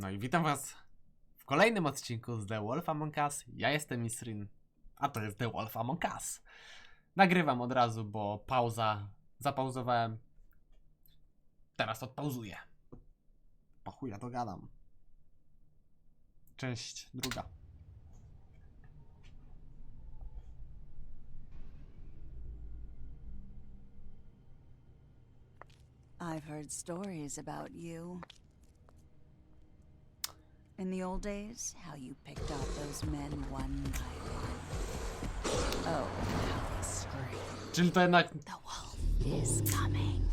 No i witam was w kolejnym odcinku z The Wolf Among Us. Ja jestem Isrin, a to jest The Wolf Among Us. Nagrywam od razu, bo zapauzowałem. Teraz odpauzuję. Po chuja to gadam. Część druga. I've heard stories about you. In the old days, how you picked off those men one by one. Oh, how they screamed. Czyli to jednak The wolf is coming.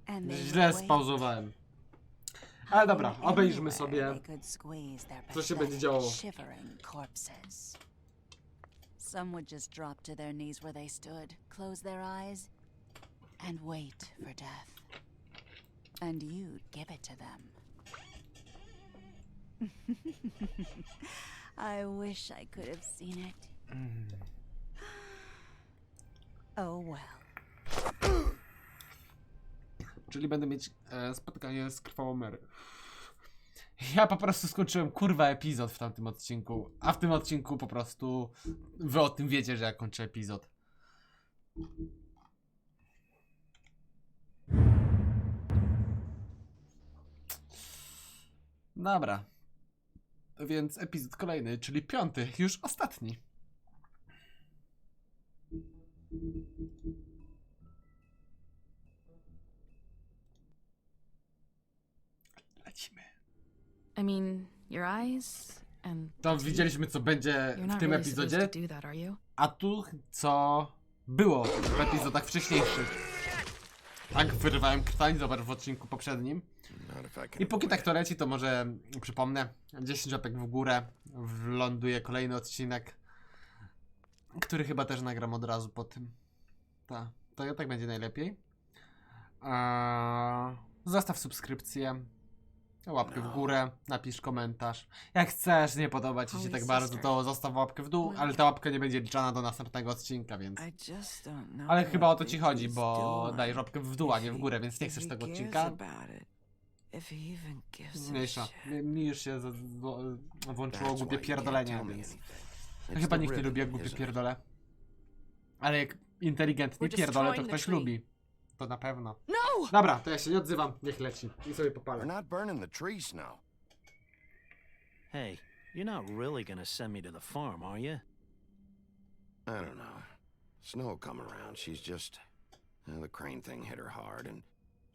And they źle wait, spauzowałem. Ale dobra, hiding obejrzymy everywhere sobie, they could squeeze their co się będzie pathetic, działo. shivering corpses. Some would just drop to their knees where they stood, close their eyes, and wait for death. And you'd give it to them. I wish I could have seen it. Oh well. Czyli będę mieć spotkanie z krwawą Mary. Ja po prostu skończyłem kurwa epizod w tamtym odcinku, a w tym odcinku po prostu wy o tym wiecie, że ja kończę epizod. Dobra. Więc epizod kolejny, czyli 5, już ostatni. Lecimy. I mean, your eyes and To widzieliśmy, co będzie you're w not tym really supposed epizodzie, to do that, are you? a tu co było w epizodach wcześniejszych. Tak, wyrywałem krtań, zobacz w odcinku poprzednim. I póki tak to leci, to może przypomnę, 10 łapek w górę, wląduje kolejny odcinek, który chyba też nagram od razu po tym. To tak będzie najlepiej. Zostaw subskrypcję, łapkę w górę, napisz komentarz. Jak chcesz, nie podoba ci się tak bardzo, to zostaw łapkę w dół, ale ta łapka nie będzie liczona do następnego odcinka, więc... Ale chyba o to ci chodzi, bo dajesz łapkę w dół, a nie w górę, więc nie chcesz tego odcinka. Mniejsza. Mi już się włączyło głupie pierdolenie, więc... Chyba nikt nie lubi, jak głupie pierdolę. Ale jak inteligentnie pierdolę, to ktoś lubi. To na pewno. Dobra, to ja się nie odzywam, niech leci. I sobie popalę. We're not burning the trees now. Hey, you're not really gonna send me to the farm, are you? I don't know. Snow will come around. She's just... the crane thing hit her hard, and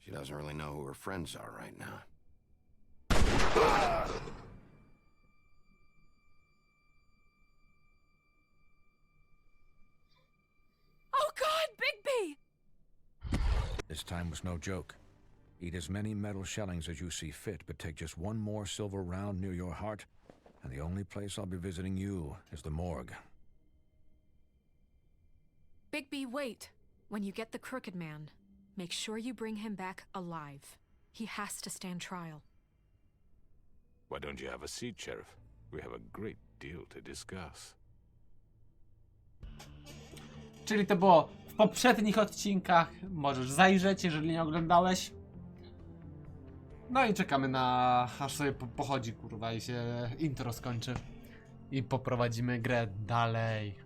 she doesn't really know who her friends are right now. Oh God, Bigby! This time was no joke. Eat as many metal shellings as you see fit, but take just one more silver round near your heart, and the only place I'll be visiting you is the morgue. Bigby, wait. When you get the Crooked Man, make sure you bring him back alive. He has to stand trial. Why don't you have a seat, Sheriff? We have a great deal to discuss. Czyli to było w poprzednich odcinkach. Możesz zajrzeć, jeżeli nie oglądałeś. No i czekamy na... aż sobie pochodzi, kurwa, i się intro skończy. I poprowadzimy grę dalej.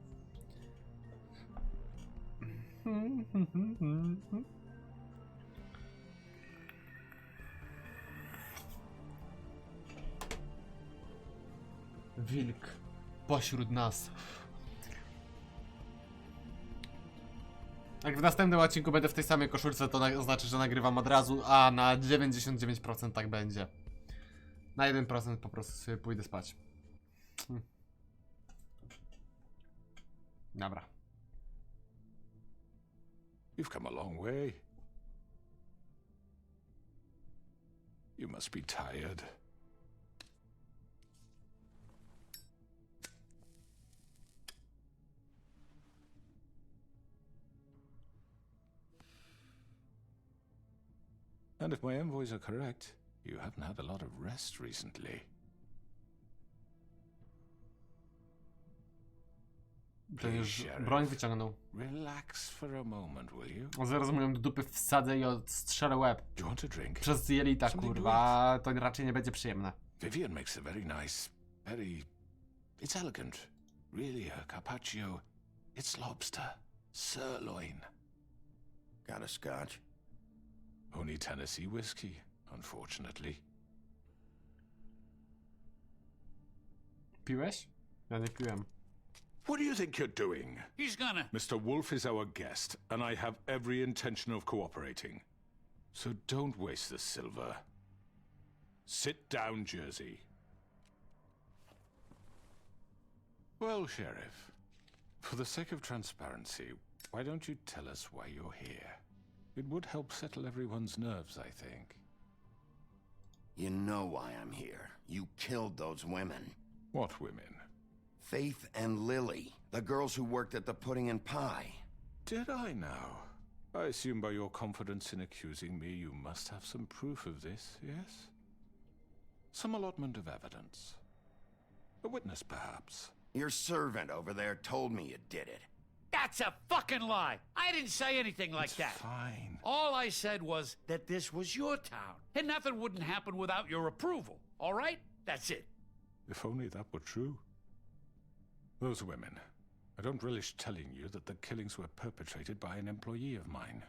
Wilk pośród nas. Jak w następnym odcinku będę w tej samej koszulce, to znaczy, że nagrywam od razu, a na 99% tak będzie. Na 1% po prostu sobie pójdę spać. Dobra. You've come a long way. You must be tired. And if my envoys are correct, you haven't had a lot of rest recently. Ten już Sheriff. broń wyciągnął. Relax for a moment, will you? O, zaraz mu ją do dupy wsadzę i odstrzelę łeb. Do you want a drink? Przez jelita, Something kurwa, to raczej nie będzie przyjemne. Vivian makes a very nice, it's elegant. Really, a carpaccio. It's lobster. Sirloin. Got a scotch? Only Tennessee whiskey, unfortunately. Piłeś? Ja nie piłem. What do you think you're doing? He's gonna. Mr. Wolf is our guest, and I have every intention of cooperating. So don't waste the silver. Sit down, Jersey. Well, Sheriff, for the sake of transparency, why don't you tell us why you're here? It would help settle everyone's nerves, I think. You know why I'm here. You killed those women. What women? Faith and Lily, the girls who worked at the Pudding and Pie. Did I now? I assume by your confidence in accusing me, you must have some proof of this, yes? Some allotment of evidence. A witness, perhaps. Your servant over there told me you did it. That's a fucking lie. I didn't say anything like It's that. fine. All I said was that this was your town, and nothing wouldn't happen without your approval. All right? That's it. If only that were true. Those women. I don't relish telling you that the killings were perpetrated by an employee of mine.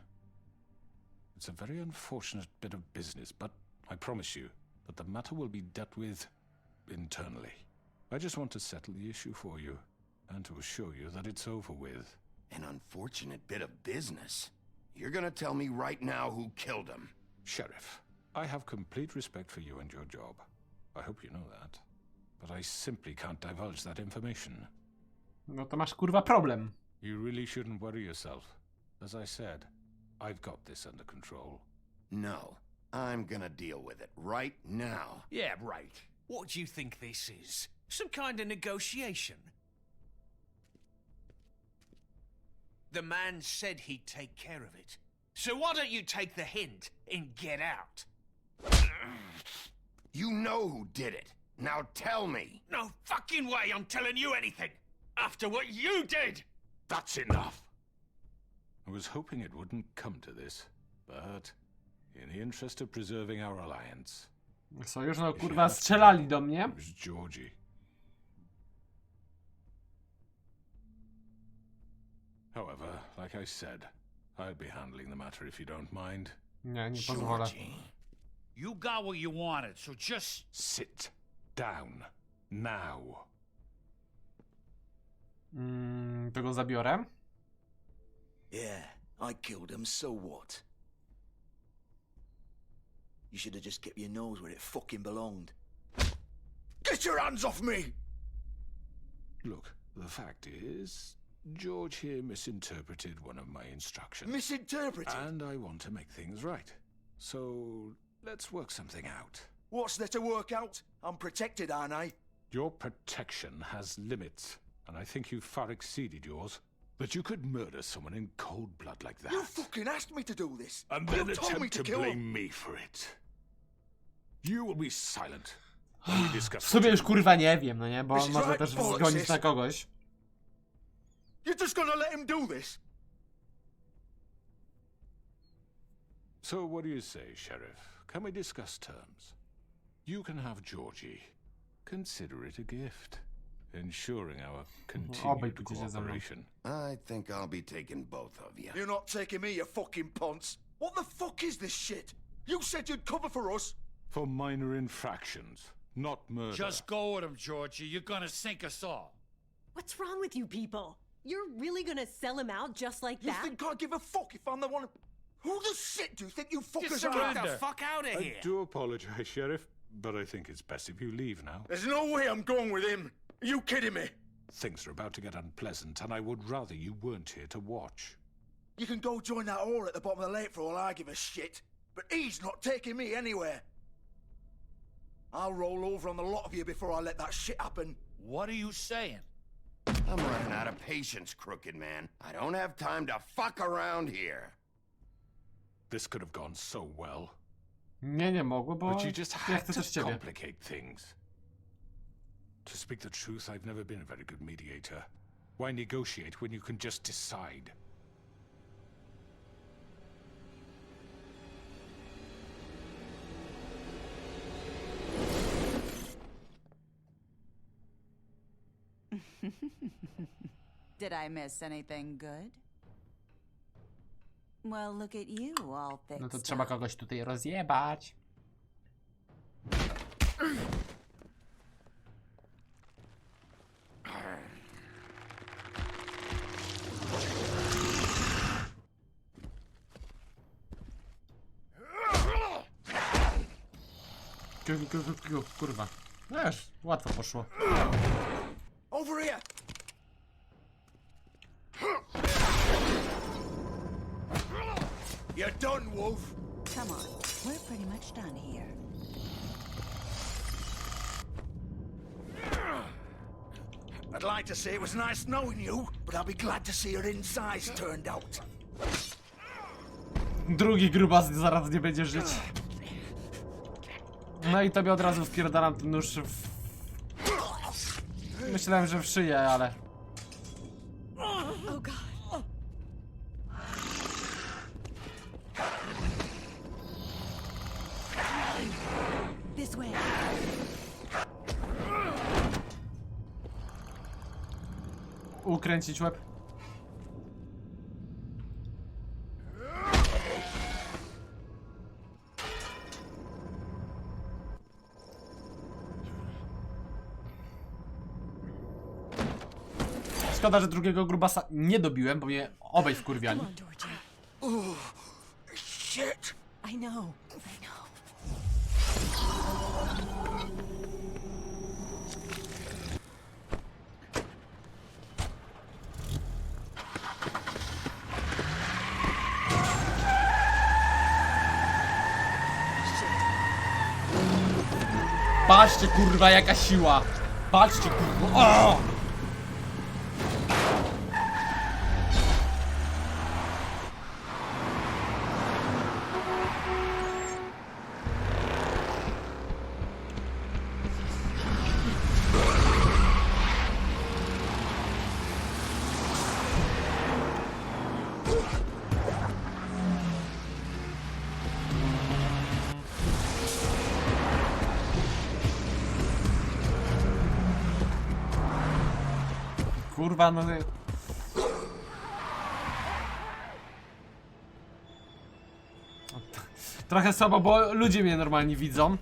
It's a very unfortunate bit of business, but I promise you that the matter will be dealt with internally. I just want to settle the issue for you, and to assure you that it's over with. An unfortunate bit of business. You're gonna tell me right now who killed him. Sheriff, I have complete respect for you and your job. I hope you know that. But I simply can't divulge that information. No to masz kurwa problem. You really shouldn't worry yourself. As I said, I've got this under control. No, I'm gonna deal with it right now. Yeah, right. What do you think this is? Some kind of negotiation? The man said he'd take care of it. So why don't you take the hint and get out? You know who did it. Now tell me. No fucking way I'm telling you anything! After what you did! That's enough! I was hoping it wouldn't come to this, but in the interest of preserving our alliance, Sojusz, no kurwa, strzelali do mnie. it was Georgie. However, like I said, I'll be handling the matter if you don't mind. Nie, nie pozwolę. Georgie. You got what you wanted, so just... Sit down. Now. To go zabiorę. Yeah, I killed him, so what? You should have just kept your nose where it fucking belonged. Get your hands off me! Look, the fact is, George here misinterpreted one of my instructions. Misinterpreted? And I want to make things right. So, let's work something out. What's there to work out? I'm protected, aren't I? Your protection has limits, and I think you've far exceeded yours. That you could murder someone in cold blood like that. You fucking asked me to do this! And You then told me attempt to to kill him! blame me for it. You will be silent when we discuss W sumie już kurwa nie wiem, no nie? Bo This is można right, też bollocks, zgonić sis. na kogoś. You're just gonna let him do this? So what do you say, Sheriff? Can we discuss terms? You can have Georgie. Consider it a gift, ensuring our continued pójdziecie ze mną. cooperation. I think I'll be taking both of you. You're not taking me, you fucking ponce! What the fuck is this shit? You said you'd cover for us! For minor infractions, not murder. Just go with him, Georgie. You're gonna sink us all. What's wrong with you people? You're really gonna sell him out just like You that? think I give a fuck if I'm the one... Who the shit do you think you fuckers Just are? surrender. Get the fuck out of I here! do apologize, Sheriff, but I think it's best if you leave now. There's no way I'm going with him! Are you kidding me? Things are about to get unpleasant, and I would rather you weren't here to watch. You can go join that whore at the bottom of the lake for all I give a shit. But he's not taking me anywhere. I'll roll over on the lot of you before I let that shit happen. What are you saying? I'm running out of patience, crooked man. I don't have time to fuck around here. This could have gone so well, Nie mogło, bo but you just ja had chcę to też ciebie. complicate things. To speak the truth, I've never been a very good mediator. Why negotiate when you can just decide? Did I miss anything good? Well, look at you, all No to fixed trzeba up. kogoś tutaj rozjebać. Kurwa. Wiesz, łatwo poszło. Over here! You're done, Wolf. Come on, we're pretty much done here. I'd like to say it was nice knowing you, but I'll be glad to see your insides turned out. Drugi grubas zaraz nie będzie żyć. No i tobie od razu wpierdalam ten nóż w... Myślałem, że w szyję, ale... Oh God. This way. Ukręcić łeb. Szkoda, że drugiego grubasa nie dobiłem, bo mnie obaj wkurwiali. Come on, Georgie. Oh, shit! I know. I know. Patrzcie kurwa jaka siła! Patrzcie kurwa! O! Kurwa, no... Trochę słabo, bo ludzie mnie normalnie widzą.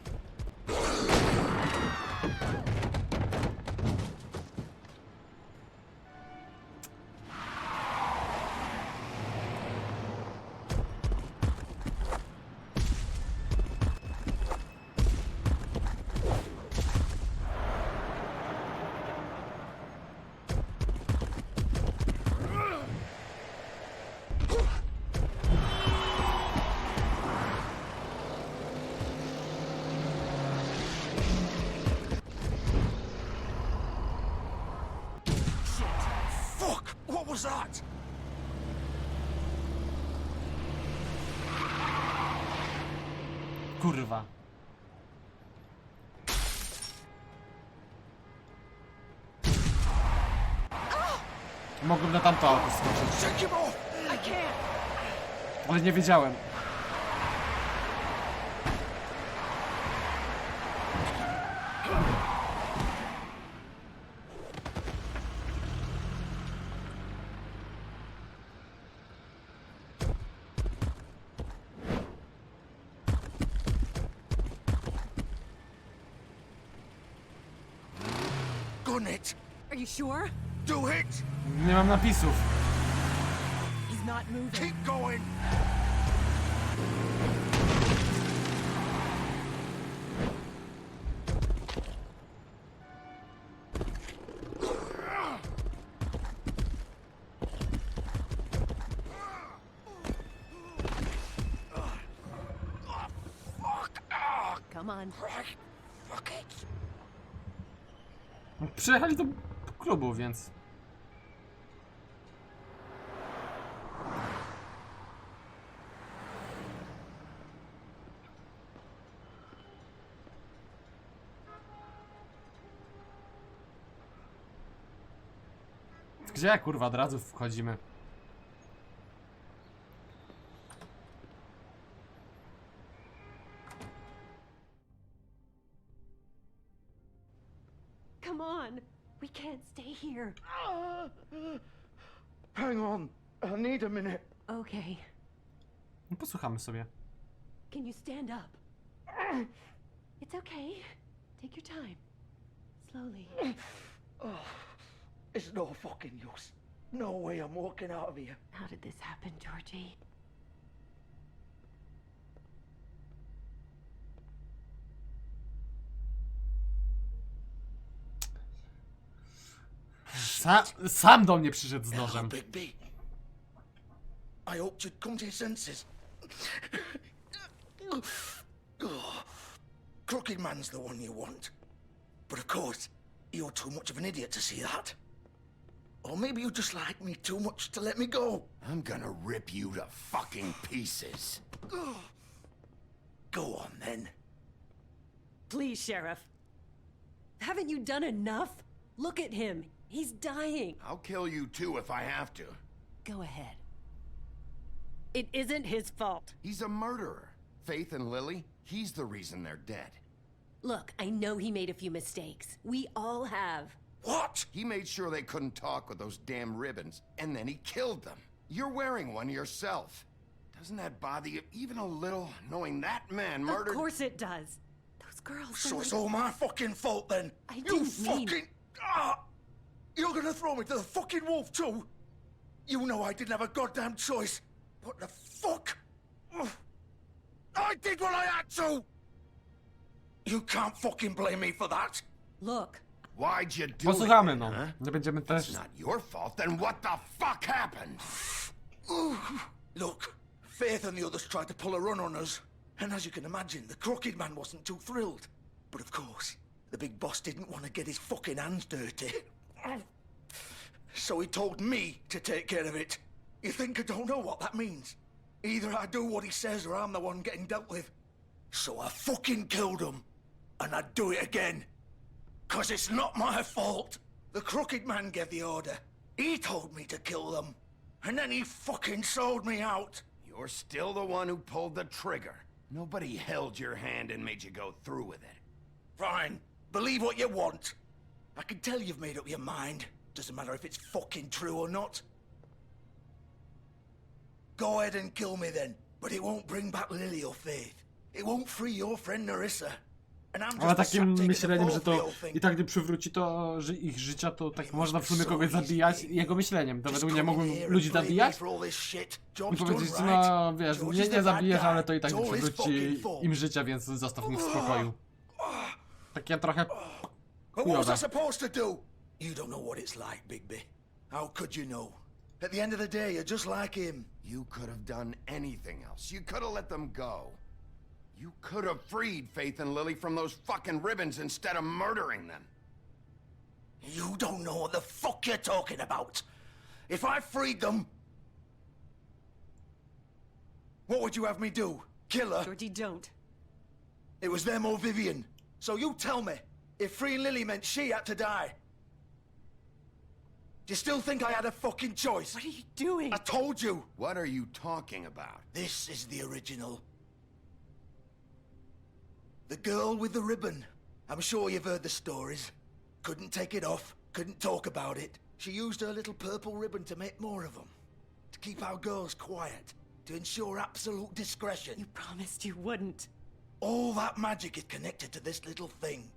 Fuck! What was that? Kurwa. Mogłem na tamto auto skoczyć, Take him off! I can't. ale nie wiedziałem. Gun it! Are you sure? Do it! Nie mam napisów. He's not moving. Keep going! Come on. Fuck it! Przyjechali do klubu, więc... Gdzie kurwa od razu wchodzimy? Come on. We can't stay here. Hang on. I need a minute. Okay. No posłuchamy sobie. Can you stand up? It's okay. Take your time. Slowly. It's no fucking use. No way I'm walking out of here. How did this happen, Georgie? Sam do mnie przyszedł z Hello, nożem. Bigby. I hoped you'd come to your senses. Crooked Man's the one you want. But of course, you're too much of an idiot to see that. Or maybe you just like me too much to let me go. I'm gonna rip you to fucking pieces. Go on, then. Please, Sheriff. Haven't you done enough? Look at him. He's dying. I'll kill you too if I have to. Go ahead. It isn't his fault. He's a murderer. Faith and Lily, he's the reason they're dead. Look, I know he made a few mistakes. We all have. What? He made sure they couldn't talk with those damn ribbons, and then he killed them. You're wearing one yourself. Doesn't that bother you even a little, knowing that man murdered— Of course it does. Those girls. So it's all my fucking fault then? I You didn't mean- fucking... Ah! You're gonna throw me to the fucking wolf too? You know I didn't have a goddamn choice. What the fuck? I did what I had to! You can't fucking blame me for that. Look, Why'd you do it? Posłuchamy, no. huh? Nie będziemy It's też... not your fault, then what the fuck happened? Look, Faith and the others tried to pull a run on us. And as you can imagine, the Crooked Man wasn't too thrilled. But of course, the big boss didn't want to get his fucking hands dirty. So he told me to take care of it. You think I don't know what that means? Either I do what he says or I'm the one getting dealt with. So I fucking killed him. And I'd do it again. 'Cause it's not my fault. The Crooked Man gave the order. He told me to kill them. And then he fucking sold me out. You're still the one who pulled the trigger. Nobody held your hand and made you go through with it. Fine. Believe what you want. I can tell you've made up your mind. Doesn't matter if it's fucking true or not. Go ahead and kill me then. But it won't bring back Lily or Faith. It won't free your friend Nerissa. And I'm Ale just a takim sap taking the myśleniem, fall że for the to whole thing. i tak nie przywróci to że ich życia, to tak można w sumie kogoś zabijać jego myśleniem. To według mnie mogłem ludzi zabijać i powiedzieć, no wiesz, mnie nie zabijesz, ale to i tak nie przywróci im życia, więc zostaw mnie w spokoju. Takie trochę But what was chujowe. I supposed to do? You don't know what it's like, Bigby. How could you know? At the end of the day, you're just like him. You could have done anything else. You could have let them go. You could have freed Faith and Lily from those fucking ribbons instead of murdering them. You don't know what the fuck you're talking about. If I freed them, what would you have me do? Kill her? Georgie, don't. It was them or Vivian. So you tell me, if freeing Lily meant she had to die, do you still think I had a fucking choice? What are you doing? I told you. What are you talking about? This is the original. The girl with the ribbon. I'm sure you've heard the stories. Couldn't take it off, couldn't talk about it. She used her little purple ribbon to make more of them. To keep our girls quiet. To ensure absolute discretion. You promised you wouldn't. All that magic is connected to this little thing.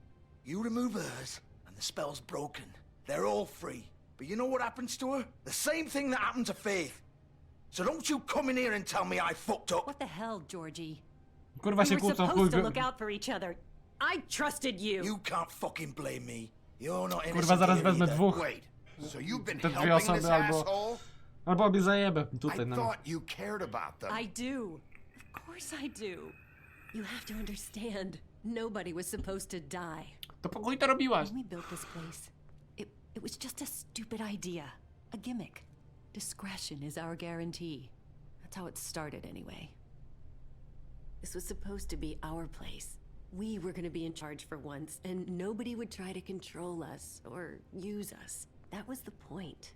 You remove hers, and the spell's broken. They're all free. But you know what happens to her? The same thing that happened to Faith. So don't you come in here and tell me I fucked up. What the hell, Georgie? Kurwa się We were kłócą, supposed to look out for each other. I trusted you. You can't fucking blame me. You're not innocent Kurwa zaraz here wezmę either. dwóch, Wait, so you've been te dwie helping this osoby asshole? albo obie zajebę I tutaj na thought you cared about them. I do. Of course I do. You have to understand. Nobody was supposed to die. To po chuj to robiłaś. When we built this place, it was just a stupid idea. A gimmick. Discretion is our guarantee. That's how it started anyway. This was supposed to be our place. We were going to be in charge for once, and nobody would try to control us or use us. That was the point.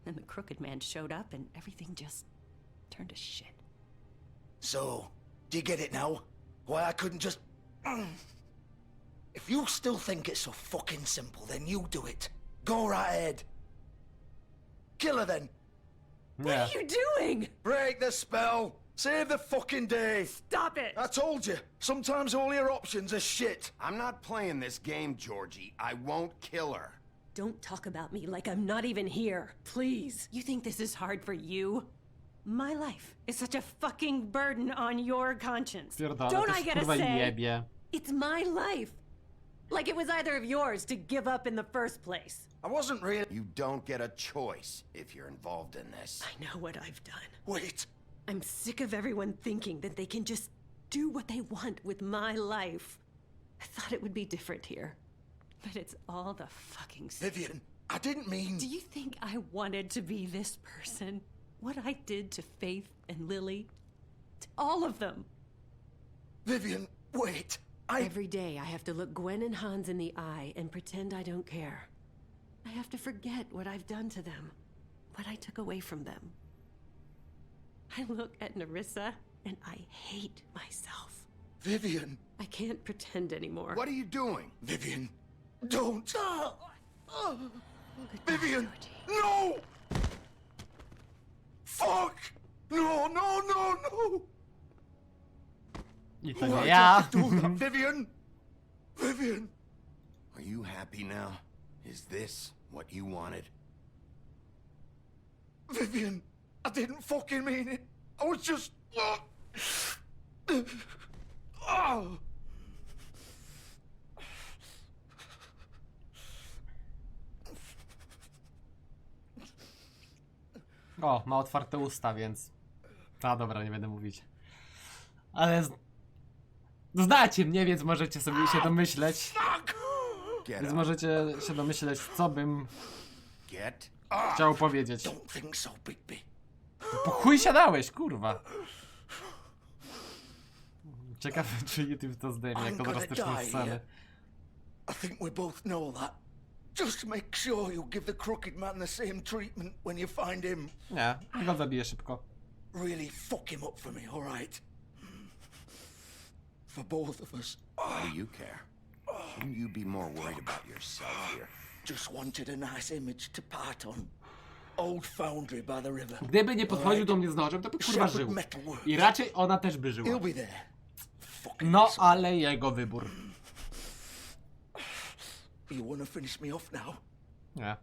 Then the crooked man showed up and everything just turned to shit. So, do you get it now? Why I couldn't just... If you still think it's so fucking simple, then you do it. Go right ahead. Kill her then. What are you doing? Break the spell. Save the fucking day. Stop it! I told you, sometimes all your options are shit. I'm not playing this game, Georgie. I won't kill her. Don't talk about me like I'm not even here, please. You think this is hard for you? My life is such a fucking burden on your conscience. Pierdolę, Don't to I się get a kurwa say? jebie. It's my life. Like it was either of yours to give up in the first place. I wasn't really... You don't get a choice if you're involved in this. I know what I've done. Wait. I'm sick of everyone thinking that they can just do what they want with my life. I thought it would be different here. But it's all the fucking same. Vivian, I didn't mean... Do you think I wanted to be this person? What I did to Faith and Lily? To all of them. Vivian, wait. Every day I have to look Gwen and Hans in the eye and pretend I don't care. I have to forget what I've done to them. What I took away from them. I look at Nerissa and I hate myself. Vivian. I can't pretend anymore. What are you doing? Vivian, don't. Goodbye, Vivian, Georgie. no! Fuck! No, no, no, no! I to Why nie ja. did you do that, Vivian? Vivian! Are you happy now? Is this what you wanted? Vivian, I didn't fucking mean it. I was just... Oh. O, ma otwarte usta, więc... A dobra, nie będę mówić. Ale... Znacie mnie, więc możecie sobie się domyśleć. Więc możecie się domyśleć, co bym chciał powiedzieć. Don't think so, Bigby. Po chuj siadałeś, kurwa. Ciekawe, czy YouTube to zdejmie jako drastyczną scenę. I think we both know that. Just make sure you give the crooked man the same treatment when you find him. Nie, go zabiję szybko. Really fuck him up for me, alright? For both of us. Why do you care? Shouldn't you be more worried about yourself here? Just wanted a nice image to part on. Old foundry by the river. Gdyby nie podchodził do mnie z nożem, to by kurwa żył. I raczej ona też by żyła. He'll be there. No, ale jego wybór. You wanna finish me off now? Nie.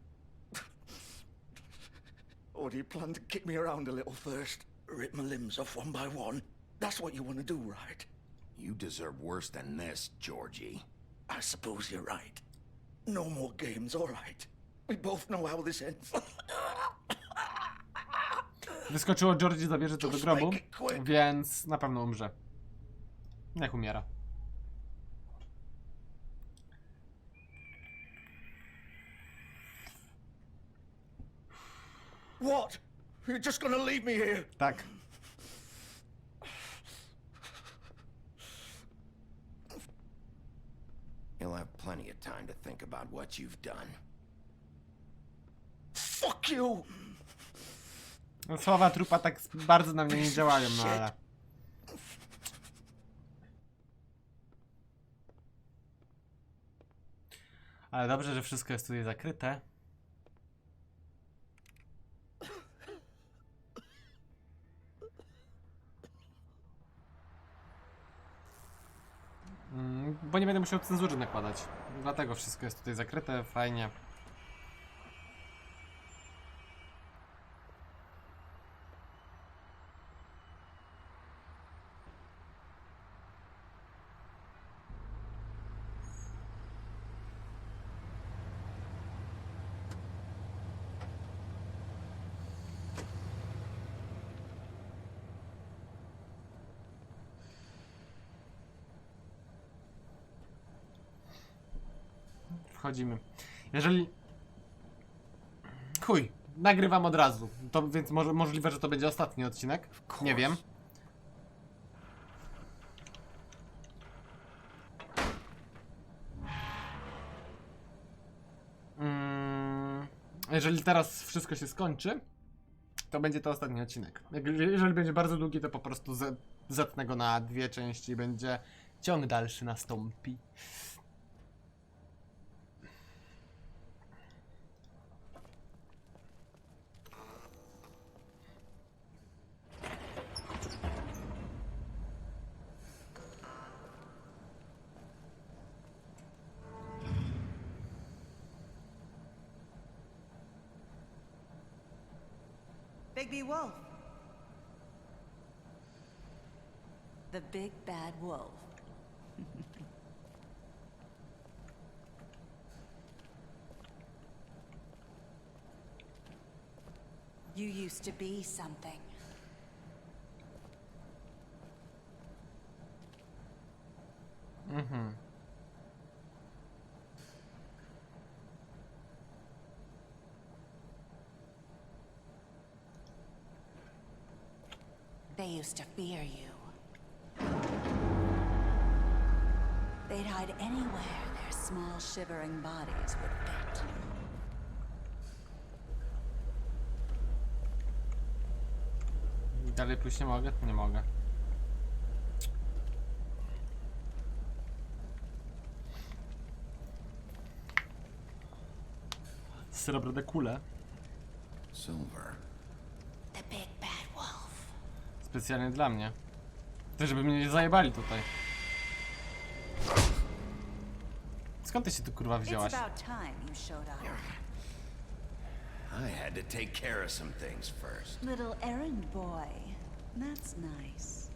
Or do you plan to kick me around a little first? Rip my limbs off one by one? That's what you wanna do, right? You deserve worse than this, Georgie. I suppose you're right. No more games, alright. We both know how this ends. Wyskoczyło, Georgie zabierze to do grobu, więc na pewno umrze. Jak umiera. What? You're just gonna leave me here? Tak. You'll have plenty of time to think about what you've done. Fuck you! Słowa trupa tak bardzo na mnie nie działają, no ale... Ale dobrze, że wszystko jest tutaj zakryte. Bo nie będę musiał cenzury nakładać. Dlatego wszystko jest tutaj zakryte, fajnie. Wchodzimy. Jeżeli... Chuj, nagrywam od razu. To więc możliwe, że to będzie ostatni odcinek. Nie wiem. jeżeli teraz wszystko się skończy, to będzie to ostatni odcinek. Jeżeli będzie bardzo długi, to po prostu zetnę go na 2 części i będzie ciąg dalszy nastąpi. Bigby Wolf. The big bad wolf. You used to be something. Mhm. They used to fear you. They'd hide anywhere their small, shivering bodies would fit. Dalej pójść nie mogę? Nie mogę. Srebrne kule. Silver. The big bad wolf. Specjalnie dla mnie. To żeby mnie nie zajebali tutaj. Skąd ty się tu kurwa wzięłaś? It's about time you showed up. I had to take care of some things first. Little errand boy. That's nice.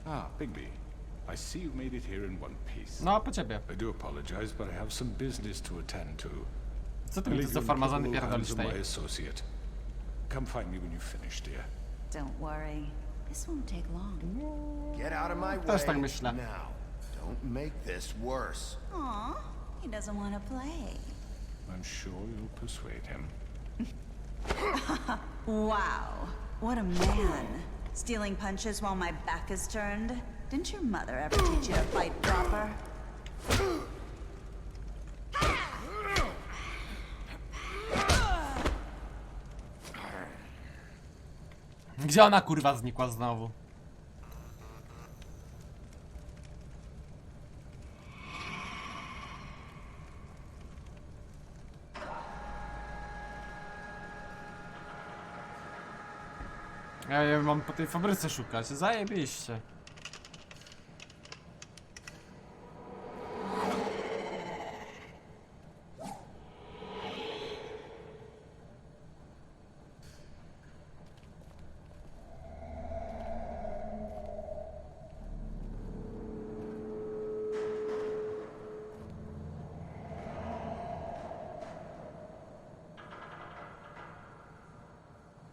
Ah, Bigby. I see you made it here in one piece. No, po ciebie. I do apologize, but I have some business to attend to. Co ty mi tu za farmazony pierdolisz my tej? associate. Come find me when you finish, dear. Don't worry. This won't take long. Get out of my way Też tak myślę. now. Don't make this worse. Aw, he doesn't want to play. I'm sure you'll persuade him. Wow, what a man. Stealing punches while my back is turned? Didn't your mother ever teach you to fight proper? Gdzie ona kurwa znikła znowu? Ja je mam po tej fabryce szukać, zajebiście.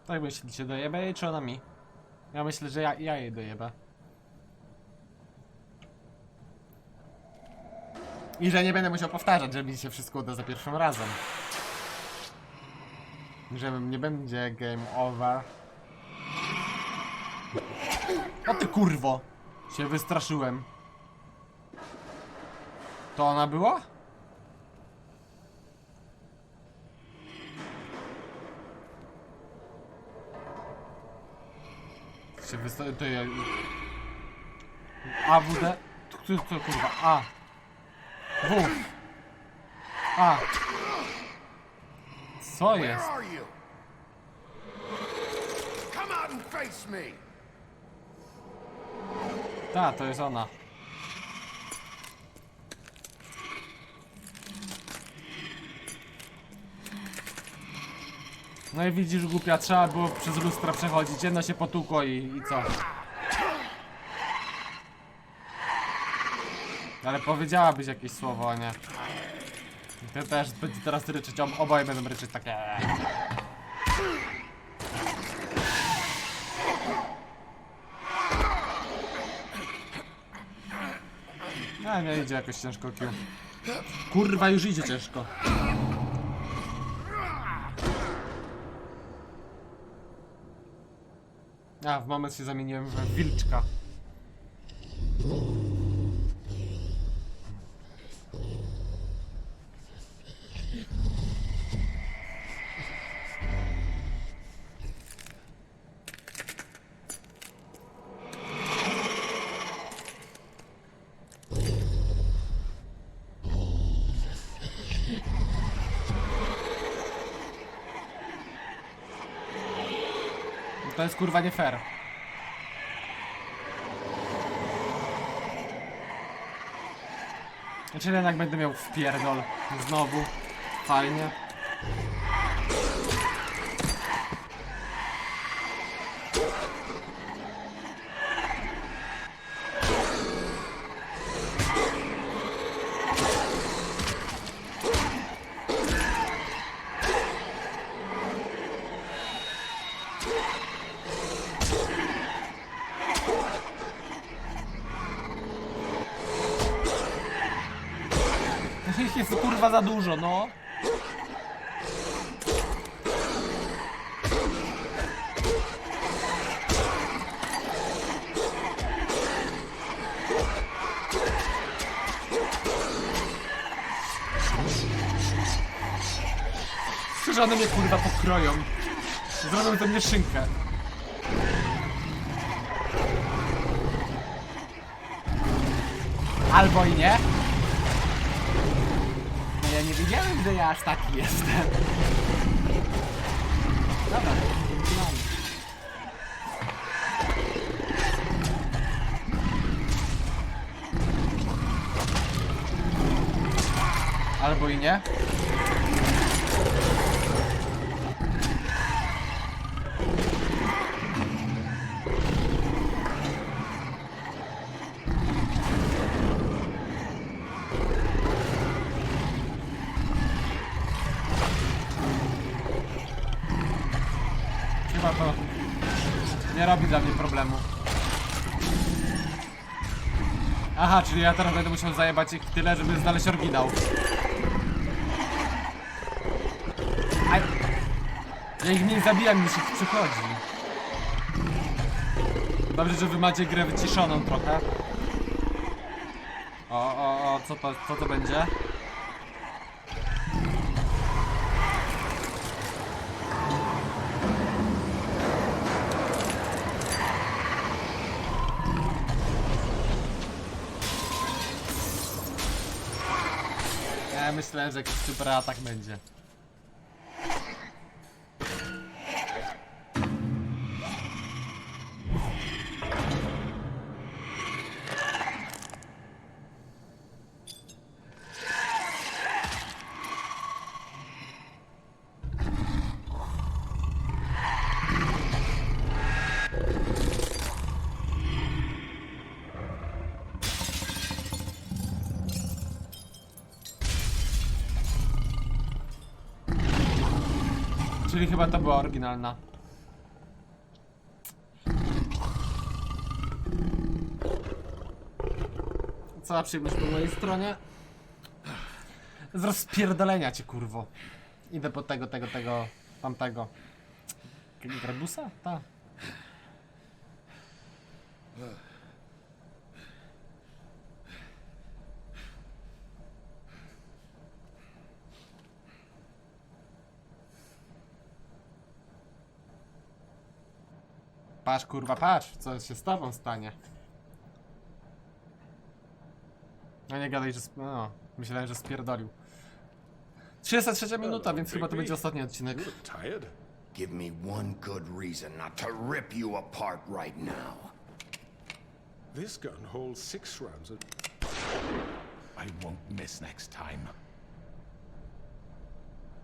Tak myślicie, dojebę jej, czy ona mi? Ja myślę, że ja jej dojebę. I że nie będę musiał powtarzać, że mi się wszystko uda za pierwszym razem. Że nie będzie game over. O ty kurwo! Się wystraszyłem. To ona była? To ja... A, WD? Co kurwa? A. W. A. Co jest? Where are you? Come out and face me. Ta, to jest ona. No i widzisz, głupia, trzeba było przez lustra przechodzić. Jedno się potłukło i co? Ale powiedziałabyś jakieś słowo, a nie? Ty też będzie teraz ryczeć, oboje będą ryczeć takie. Nie idzie jakoś ciężko, Q. Kurwa, już idzie ciężko. A, w moment się zamieniłem w wilczka. To jest kurwa nie fair. Znaczy jednak będę miał wpierdol. Znowu. Fajnie. Ich jest kurwa za dużo, no. Że one mnie kurwa pokroją. Zrobią ze mnie szynkę. Albo i nie. No ja nie wiedziałem, że ja aż taki jestem. Dobra, wygrałem. Albo i nie. Chyba to nie robi dla mnie problemu. Aha, czyli ja teraz będę musiał zajebać ich tyle, żeby znaleźć oryginał. Aj. Ja ich nie zabijam, niż ich przychodzi. Dobrze, że wy macie grę wyciszoną trochę. O, co to będzie? Ja myślałem, że jakiś super atak będzie. Czyli chyba to była oryginalna. Cała przyjemność po mojej stronie. Z rozpierdolenia cię, kurwo. Idę po tego, tamtego. Grabusa? Ta. Patrz, kurwa, patrz, co się z tobą stanie. No nie gadaj, że... No, myślałem, że spierdolił. 33 minuta, więc chyba to będzie ostatni odcinek. Give me one good reason not to rip you apart right now. This gun holds 6 rounds of... I won't miss next time.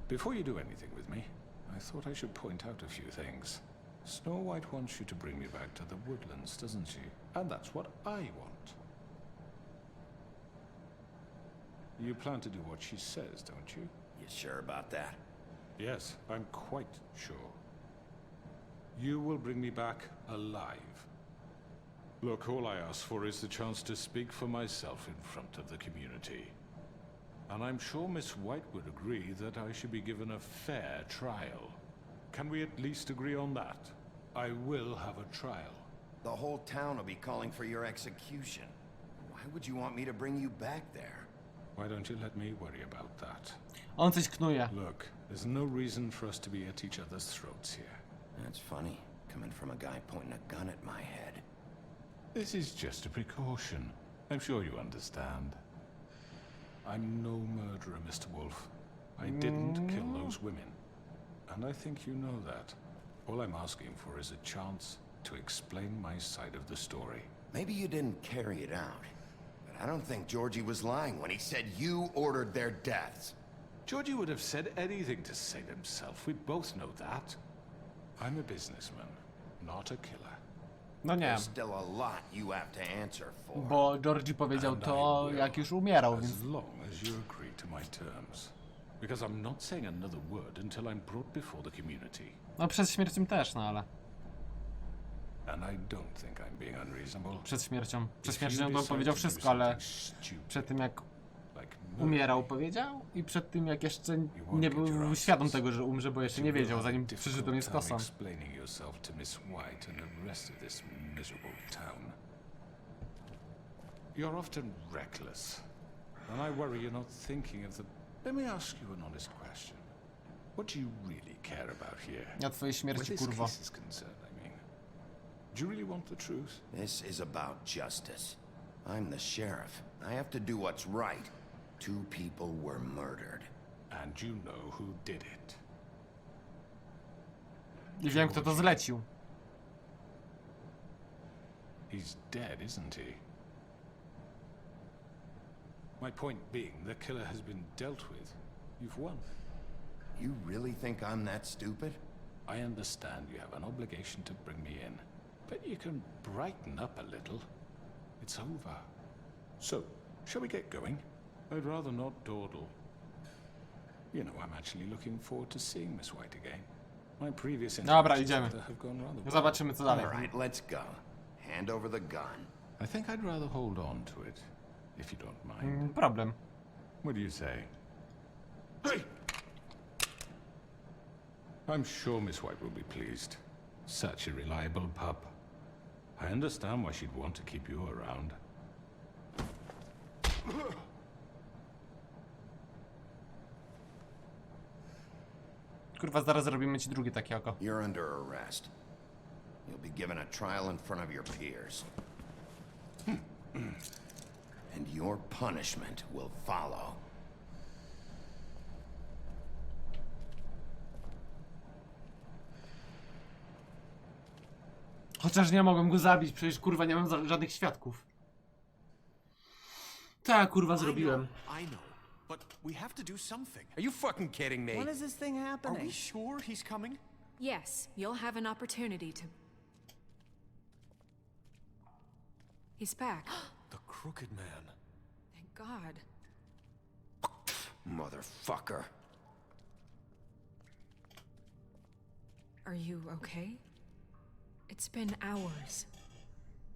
Before you do anything with me, I thought I should point out a few things. Snow White wants you to bring me back to the woodlands, doesn't she? And that's what I want. You plan to do what she says, don't you? You sure about that? Yes, I'm quite sure. You will bring me back alive. Look, all I ask for is the chance to speak for myself in front of the community. And I'm sure Miss White would agree that I should be given a fair trial. Can we at least agree on that? I will have a trial. The whole town will be calling for your execution. Why would you want me to bring you back there? Why don't you let me worry about that? On coś knuje. Look, there's no reason for us to be at each other's throats here. That's funny, coming from a guy pointing a gun at my head. This is just a precaution. I'm sure you understand. I'm no murderer, Mr. Wolf. I didn't kill those women. And I think you know that. All I'm asking for is a chance to explain my side of the story. Maybe you didn't carry it out, but I don't think Georgie was lying when he said you ordered their deaths. Georgie would have said anything to save himself. We both know that. I'm a businessman, not a killer. No nie, There's still a lot you have to answer for. bo Georgie powiedział And I to, will, jak już umierał, więc... as long as you agree to my terms. Because I'm not saying another word until I'm brought before the community. No przed śmiercią też, no ale... And I don't think I'm being unreasonable. Przed śmiercią If you to on decide powiedział to do wszystko, ale something stupid, przed tym jak like umierał powiedział i przed tym jak jeszcze You won't nie get your był answers. świadom tego, że umrze, bo jeszcze you nie will wiedział, have a zanim difficult przyszedł do mnie z time kosą. explaining yourself to Miss White and the rest of this miserable town. You're often reckless, and I worry you're not thinking of the... Let me ask you an honest question. What do you really care about here? Ja twojej Where śmierci, this kurwo. case is concerned, I mean. Do you really want the truth? This is about justice. I'm the sheriff. I have to do what's right. 2 people were murdered. And you know who did it. I wiem, kto to zlecił. He's dead, isn't he? My point being, the killer has been dealt with. You've won. You really think I'm that stupid? I understand you have an obligation to bring me in, but you can brighten up a little. It's over. So, shall we get going? I'd rather not dawdle. You know, I'm actually looking forward to seeing Miss White again. My previous Dobra, interactions idziemy. with her have gone rather well. Zobaczymy co dalej. All right, let's go. Hand over the gun. I think I'd rather hold on to it, if you don't mind. Problem. What do you say? Hey! I'm sure Miss White will be pleased. Such a reliable pup. I understand why she'd want to keep you around. Kurwa, zaraz zrobimy ci drugie takie oko. You're under arrest. You'll be given a trial in front of your peers. And your punishment will follow. Chociaż nie mogłem go zabić, przecież kurwa nie mam żadnych świadków. Tak, kurwa, zrobiłem. I know, but we have to do something. Are you fucking kidding me? When is this thing Are happening? we sure he's coming? Yes, you'll have an opportunity to. He's back. The Crooked Man. Thank God. Motherfucker. Are you okay? It's been hours.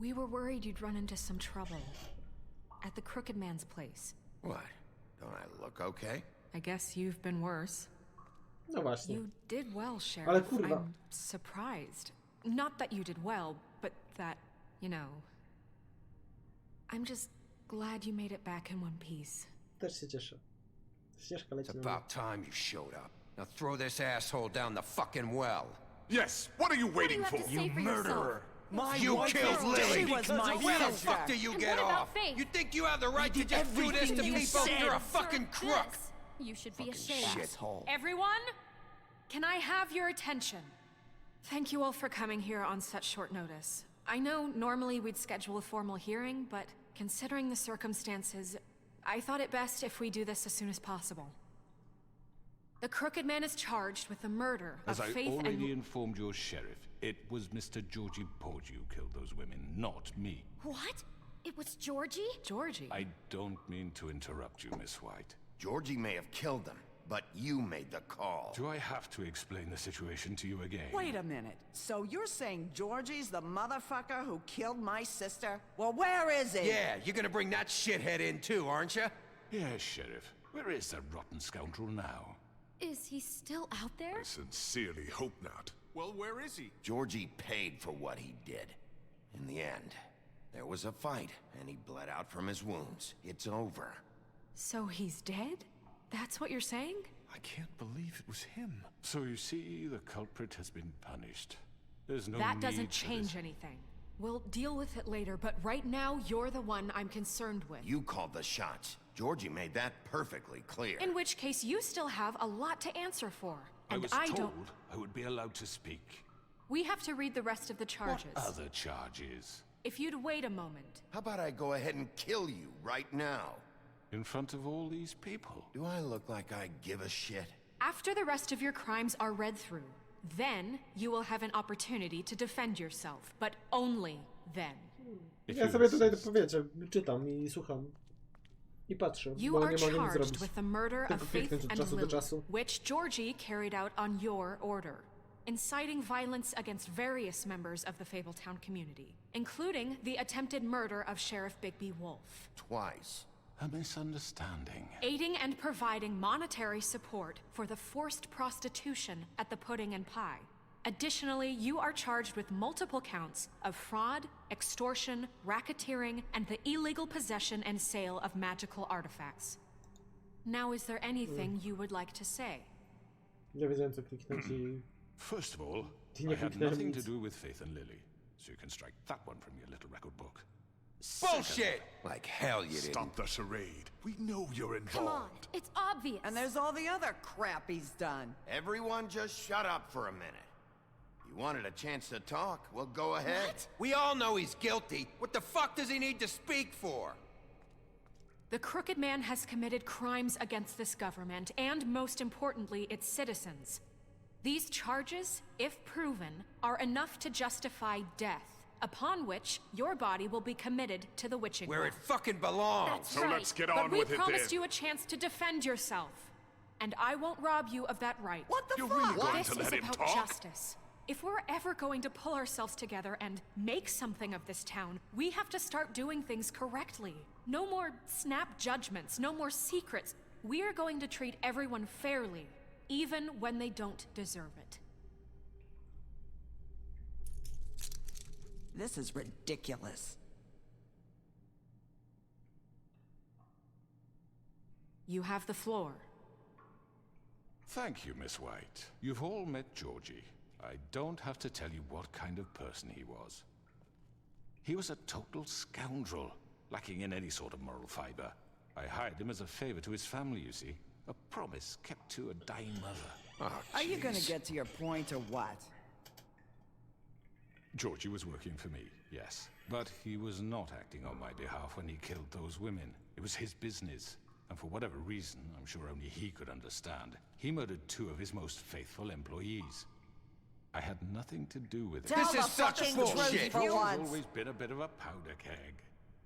We were worried you'd run into some trouble. At the Crooked Man's place. What? Don't I look okay? I guess you've been worse. No właśnie. You did well, Sheriff. Ale kurwa. I'm surprised. Not that you did well, but that, you know... I'm just glad you made it back in one piece. Też się cieszę. Ścieżka leci It's na mnie. about time you showed up. Now throw this asshole down the fucking well. Yes, what are you waiting for? You murderer! My You wife killed is Lily! dead was because my of Where the sister. fuck do you And get what about off? Faith? You think you have the right to did just do this to everything you people? said. You're a fucking crook! You should be Fucking ashamed. shithole. Everyone, can I have your attention? Thank you all for coming here on such short notice. I know normally we'd schedule a formal hearing, but considering the circumstances, I thought it best if we do this as soon as possible. The Crooked Man is charged with the murder As of I Faith already and... informed your sheriff, it was Mr. Georgie Porgy who killed those women, not me. What? It was Georgie? Georgie? I don't mean to interrupt you, Miss White. Georgie may have killed them, but you made the call. Do I have to explain the situation to you again? Wait a minute. So you're saying Georgie's the motherfucker who killed my sister? Well, where is he? Yeah, you're gonna bring that shithead in too, aren't you? Yes, Sheriff. Where is that rotten scoundrel now? Is he still out there? I sincerely hope not. Well, where is he? Georgie paid for what he did. In the end, there was a fight, and he bled out from his wounds. It's over. So he's dead? That's what you're saying? I can't believe it was him. So you see, the culprit has been punished. There's no That need doesn't for change this. anything. We'll deal with it later, but right now, you're the one I'm concerned with. You called the shots. Georgie made that perfectly clear. In which case, you still have a lot to answer for. I And was I told don't... I would be allowed to speak. We have to read the rest of the charges. What other charges? If you'd wait a moment. How about I go ahead and kill you right now? In front of all these people? Do I look like I give a shit? After the rest of your crimes are read through, then you will have an opportunity to defend yourself, but only then. Ja sobie tutaj wiecie, czytam i słucham. I patrzę, You bo are nie mogę nic charged zrobić. with the murder Tylko of kliknąć Faith od and czasu do Lily, czasu. which Georgie carried out on your order, inciting violence against various members of the Fabletown community, including the attempted murder of Sheriff Bigby Wolf. Twice. A misunderstanding. Aiding and providing monetary support for the forced prostitution at the Pudding and Pie. Additionally, you are charged with multiple counts of fraud, extortion, racketeering, and the illegal possession and sale of magical artifacts. Now, is there anything you would like to say? Nie wiedziałem co kliknąć i... First of all, I nie I had kliknąłem nothing to nic. do with Faith and Lily, so you can strike that one from your little record book. Bullshit! Like hell you didn't. Stop the charade. We know you're involved. Come on, it's obvious. And there's all the other crap he's done. Everyone just shut up for a minute. You wanted a chance to talk? Well, go ahead. What? We all know he's guilty. What the fuck does he need to speak for? The Crooked Man has committed crimes against this government, and most importantly, its citizens. These charges, if proven, are enough to justify death, upon which your body will be committed to the witching Where well. it fucking belongs. That's So right, let's get but on we with it promised then. you a chance to defend yourself. And I won't rob you of that right. What the You're fuck? really going This to is let him about talk? justice. If we're ever going to pull ourselves together and make something of this town, we have to start doing things correctly. No more snap judgments, no more secrets. We are going to treat everyone fairly, even when they don't deserve it. This is ridiculous. You have the floor. Thank you, Miss White. You've all met Georgie. I don't have to tell you what kind of person he was. He was a total scoundrel, lacking in any sort of moral fiber. I hired him as a favor to his family, you see. A promise kept to a dying mother. Oh, Are you gonna jeez. get to your point or what? Georgie was working for me, yes. But he was not acting on my behalf when he killed those women. It was his business. And for whatever reason, I'm sure only he could understand, he murdered 2 of his most faithful employees. I had nothing to do with it. Tell the fucking truth He's for once. always been a bit of a powder keg.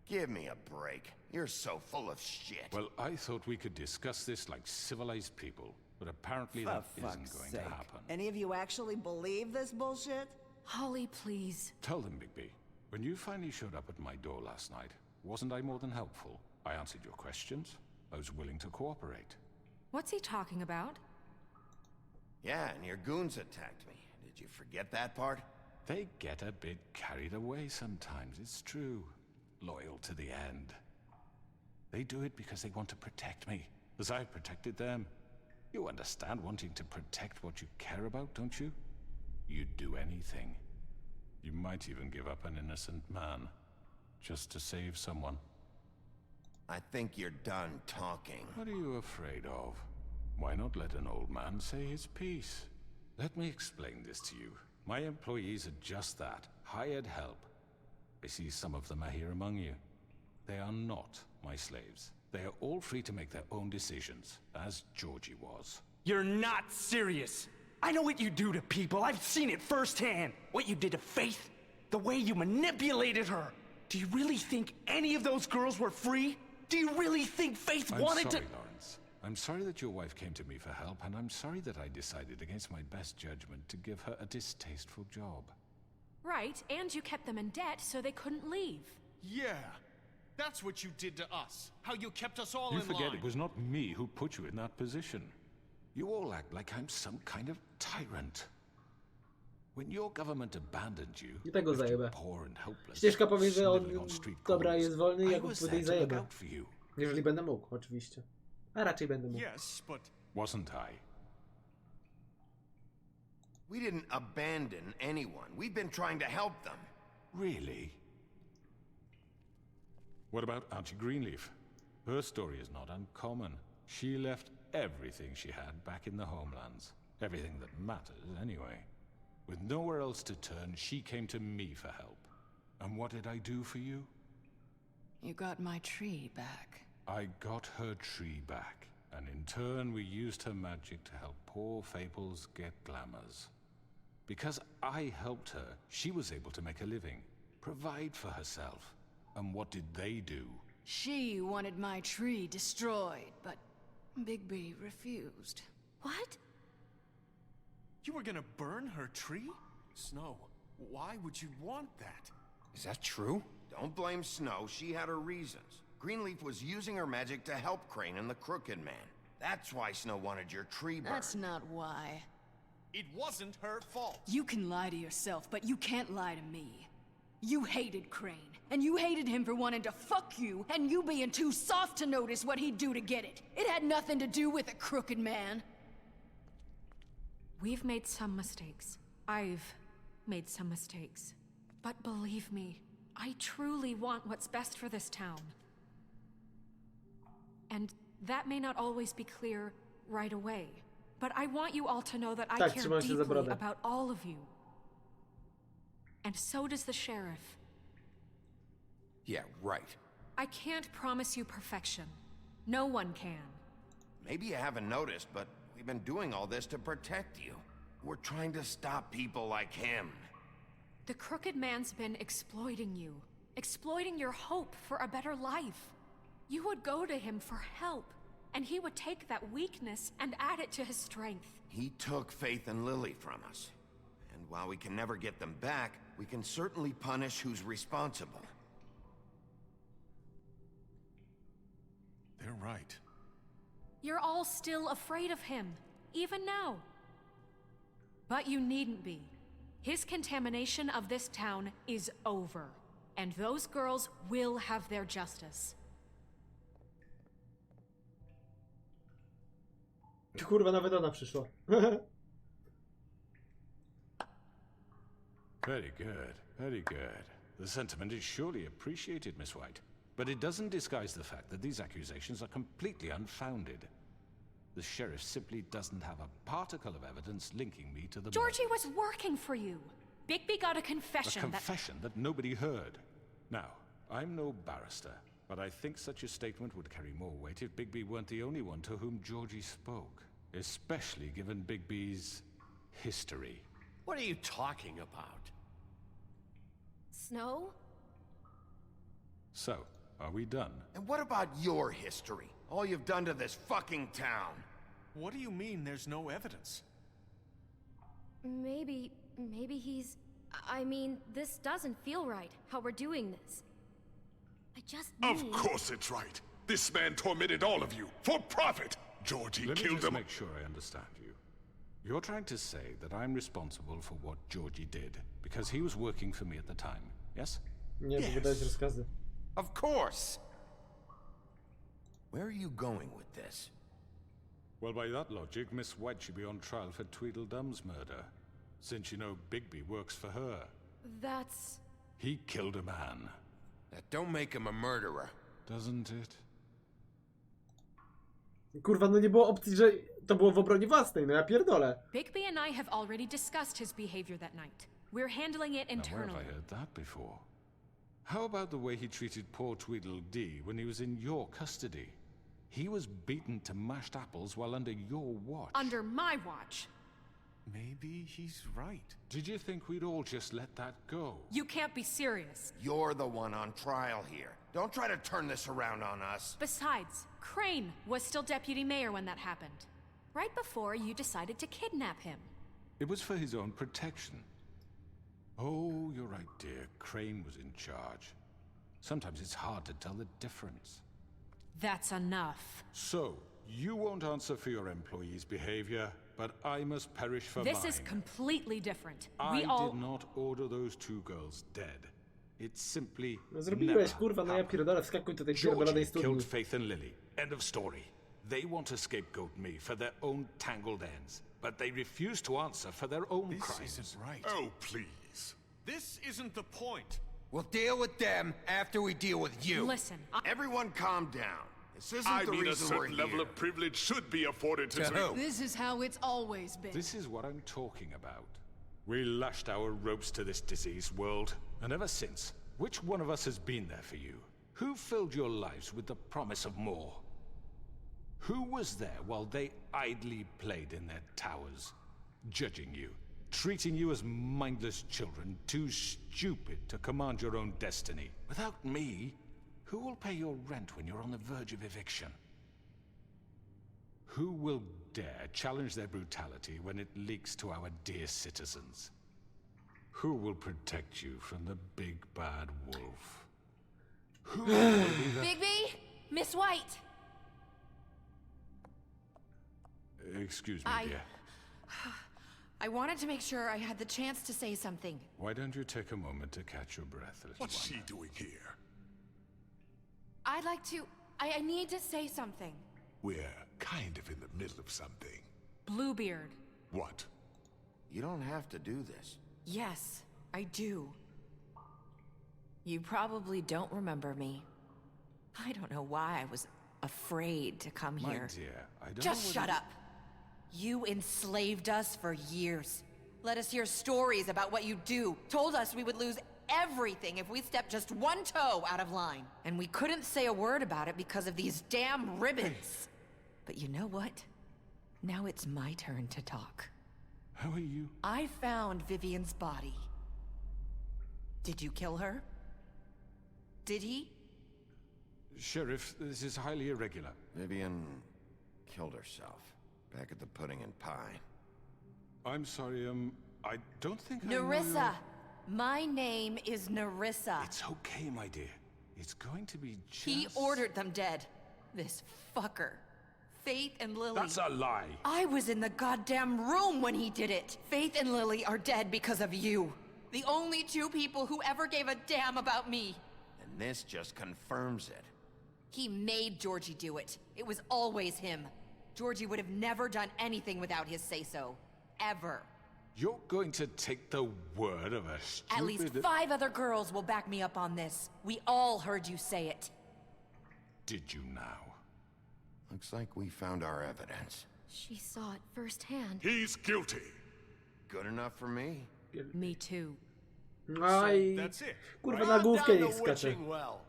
Give me a break. You're so full of shit. Well, I thought we could discuss this like civilized people, but apparently For that fuck's isn't going sake. to happen. Any of you actually believe this bullshit? Holly, please. Tell them, Bigby, when you finally showed up at my door last night, wasn't I more than helpful? I answered your questions. I was willing to cooperate. What's he talking about? Yeah, and your goons attacked me. Did you forget that part? They get a bit carried away sometimes, it's true. Loyal to the end. They do it because they want to protect me, as I've protected them. You understand wanting to protect what you care about, don't you? You'd do anything. You might even give up an innocent man, just to save someone. I think you're done talking. What are you afraid of? Why not let an old man say his piece? Let me explain this to you. My employees are just that, hired help. I see some of them are here among you. They are not my slaves. They are all free to make their own decisions, as Georgie was. You're not serious. I know what you do to people. I've seen it firsthand. What you did to Faith, the way you manipulated her. Do you really think any of those girls were free? Do you really think Faith wanted I'm sorry, to— Lawrence. I'm sorry that your wife came to me for help, and I'm sorry that I decided against my best judgment to give her a distasteful job. Right, and you kept them in debt so they couldn't leave. Yeah, that's what you did to us. How you kept us all You in forget line. it was not me who put you in that position. You all act like I'm some kind of tyrant. When your government abandoned you, I tego left you zajebę. poor and helpless, Ścieżka powie, że on, sniveling on street dobra, corners, jest wolny i I ja go was tutaj there to look zajebę. out for you. Jeżeli będę mógł, oczywiście. A raczej będę mógł. Yes, but Wasn't I? We didn't abandon anyone. We've been trying to help them. Really? What about Auntie Greenleaf? Her story is not uncommon. She left everything she had back in the homelands. Everything that matters, anyway. With nowhere else to turn, she came to me for help. And what did I do for you? You got my tree back. I got her tree back, and in turn we used her magic to help poor Fables get glamours. Because I helped her, she was able to make a living, provide for herself. And what did they do? She wanted my tree destroyed, but Bigby refused. What? You were gonna burn her tree? Snow, why would you want that? Is that true? Don't blame Snow, she had her reasons. Greenleaf was using her magic to help Crane and the Crooked Man. That's why Snow wanted your tree burned. That's not why. It wasn't her fault. You can lie to yourself, but you can't lie to me. You hated Crane, and you hated him for wanting to fuck you, and you being too soft to notice what he'd do to get it. It had nothing to do with a Crooked Man. We've made some mistakes. I've made some mistakes. But believe me, I truly want what's best for this town. And that may not always be clear right away. But I want you all to know that I care deeply about all of you. And so does the sheriff. Yeah, right. I can't promise you perfection. No one can. Maybe you haven't noticed, but we've been doing all this to protect you. We're trying to stop people like him. The Crooked Man's been exploiting you. Exploiting your hope for a better life. You would go to him for help, and he would take that weakness and add it to his strength. He took Faith and Lily from us. And while we can never get them back, we can certainly punish who's responsible. They're right. You're all still afraid of him, even now. But you needn't be. His contamination of this town is over, and those girls will have their justice. Kurwa, nawet ona przyszła. Very good, very good. The sentiment is surely appreciated, Miss White. But it doesn't disguise the fact that these accusations are completely unfounded. The sheriff simply doesn't have a particle of evidence linking me to the Georgie was working for you. Bigby got a confession. A confession that nobody heard. Now, I'm no barrister, but I think such a statement would carry more weight if Bigby weren't the only one to whom Georgie spoke. Especially given Bigby's history. What are you talking about? Snow? So, are we done? And what about your history? All you've done to this fucking town? What do you mean there's no evidence? Maybe he's... I mean, this doesn't feel right, how we're doing this. I just need... Of course it's right. This man tormented all of you, for profit! Georgie Let me killed just them. make sure I understand you. You're trying to say that I'm responsible for what Georgie did, because he was working for me at the time, yes? Nie, to wydać rozkazy. Of course! Where are you going with this? Well, by that logic, Miss White should be on trial for Tweedledum's murder, since you know Bigby works for her. That's... He killed a man. That don't make him a murderer. Doesn't it? Kurwa, no nie było opcji, że to było w obronie własnej, no ja pierdolę. Bigby and I have already discussed his behavior that night. We're handling it Now, where internally. have I heard that before? How about the way he treated poor Tweedledee when he was in your custody? He was beaten to mashed apples while under your watch. Under my watch. Maybe he's right. Did you think we'd all just let that go? You can't be serious. You're the one on trial here. Don't try to turn this around on us. Besides, Crane was still deputy mayor when that happened. Right before you decided to kidnap him. It was for his own protection. Oh, you're right, dear. Crane was in charge. Sometimes it's hard to tell the difference. That's enough. So, you won't answer for your employees' behavior, but I must perish for This mine. is completely different. I We all... did not order those two girls dead. It simply No zrobiłeś, never kurwa, no ja pierdolę, wskakuj tutaj w pierdolonej Georgie studni. killed Faith and Lily. End of story. They want to scapegoat me for their own tangled ends, but they refuse to answer for their own This crimes. isn't right. Oh, please. This isn't the point. We'll deal with them after we deal with you. Listen, Everyone calm down. This isn't I the mean, a reason we're certain level here. of privilege should be afforded to... To who? This is how it's always been. This is what I'm talking about. We lashed our ropes to this diseased world, and ever since, which one of us has been there for you? Who filled your lives with the promise of more? Who was there while they idly played in their towers, judging you, treating you as mindless children, too stupid to command your own destiny? Without me, who will pay your rent when you're on the verge of eviction? Who will dare challenge their brutality when it leaks to our dear citizens? Who will protect you from the big bad wolf? Who will be the... Bigby! Miss White! Excuse me, dear. I wanted to make sure I had the chance to say something. Why don't you take a moment to catch your breath, little What's one? she doing here? I'd like to... I need to say something. We're kind of in the middle of something. Bluebeard. What? You don't have to do this. Yes, I do. You probably don't remember me. I don't know why I was afraid to come My here. dear, I don't Just know shut up. You enslaved us for years. Let us hear stories about what you do. Told us we would lose everything if we stepped just one toe out of line. And we couldn't say a word about it because of these damn ribbons. But you know what? Now it's my turn to talk. How are you? I found Vivian's body. Did you kill her? Did he? Sheriff, this is highly irregular. Vivian killed herself back at the Pudding and Pie. I'm sorry, I don't think I know Nerissa! your- My name is Nerissa. It's okay, my dear. It's going to be just... He ordered them dead. This fucker. Faith and Lily. That's a lie. I was in the goddamn room when he did it. Faith and Lily are dead because of you. The only two people who ever gave a damn about me. And this just confirms it. He made Georgie do it. It was always him. Georgie would have never done anything without his say-so. Ever. You're going to take the word of a stupid... At least 5 other girls will back me up on this. We all heard you say it. Did you now? Looks like we found our evidence. She saw it firsthand. He's guilty. Good enough for me? Me too. No i... That's it. Kurwa na główkę niech skacze.